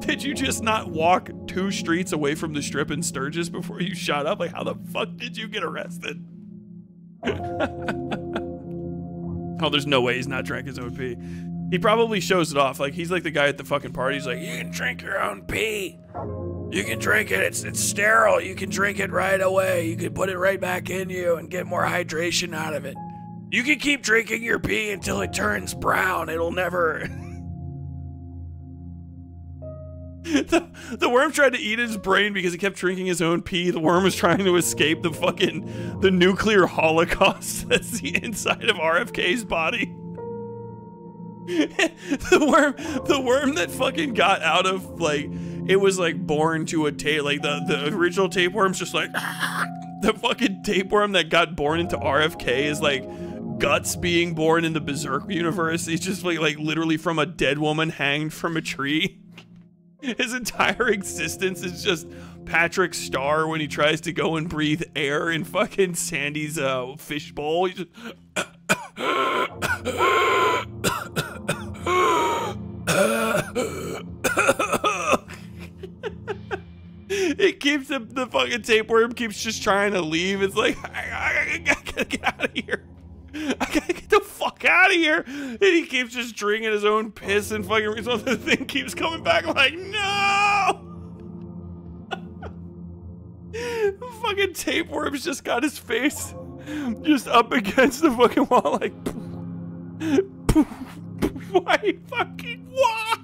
Did you just not walk 2 streets away from the strip in Sturgis before you shot up? Like, how the fuck did you get arrested? Oh, there's no way he's not drank his own pee. He probably shows it off. Like, he's like the guy at the fucking party. He's like, you can drink your own pee. You can drink it. It's sterile. You can drink it right away. You can put it right back in you and get more hydration out of it. You can keep drinking your pee until it turns brown. It'll never... The worm tried to eat his brain because he kept drinking his own pee. The worm was trying to escape the nuclear holocaust that's the inside of RFK's body. the worm that fucking got out of, like, it was like born to a tape, like the original tapeworm's just like the fucking tapeworm that got born into RFK is like Guts being born in the Berserk universe. He's just like literally from a dead woman hanged from a tree. His entire existence is just Patrick Starr when he tries to go and breathe air in fucking Sandy's fishbowl. He just it keeps the fucking tapeworm keeps just trying to leave. It's like I gotta get out of here. I gotta get the fuck out of here. And he keeps just drinking his own piss and fucking so the thing keeps coming back. I'm like, no! The fucking tapeworm's just got his face just up against the fucking wall like why fucking why?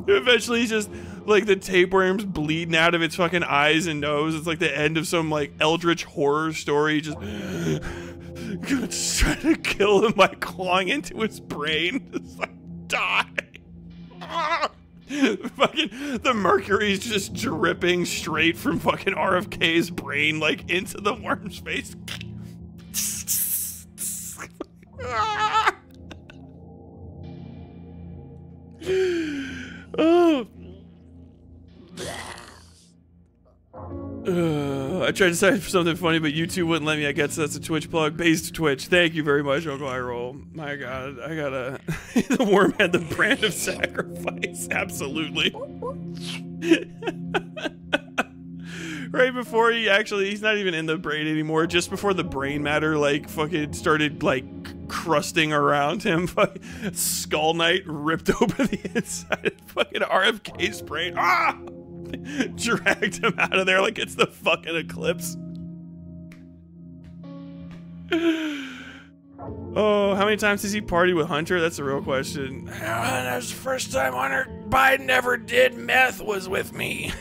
Eventually he's just like the tapeworm's bleeding out of its fucking eyes and nose. It's like the end of some like eldritch horror story. Just trying to kill him by clawing into his brain. Just like die. Fucking the mercury's just dripping straight from fucking RFK's brain like into the worm's face. Oh. I tried to say something funny, but YouTube wouldn't let me. I guess that's a Twitch plug. Based Twitch. Thank you very much, Uncle Iroll. My God, I gotta. The worm had the brand of sacrifice. Absolutely. right before he's not even in the brain anymore. Just before the brain matter, like, fucking started, like, crusting around him. Skull Knight ripped open the inside of fucking RFK's brain. Ah! Dragged him out of there like it's the fucking eclipse. Oh, how many times has he partied with Hunter? That's the real question. That's the first time Hunter Biden ever did meth was with me.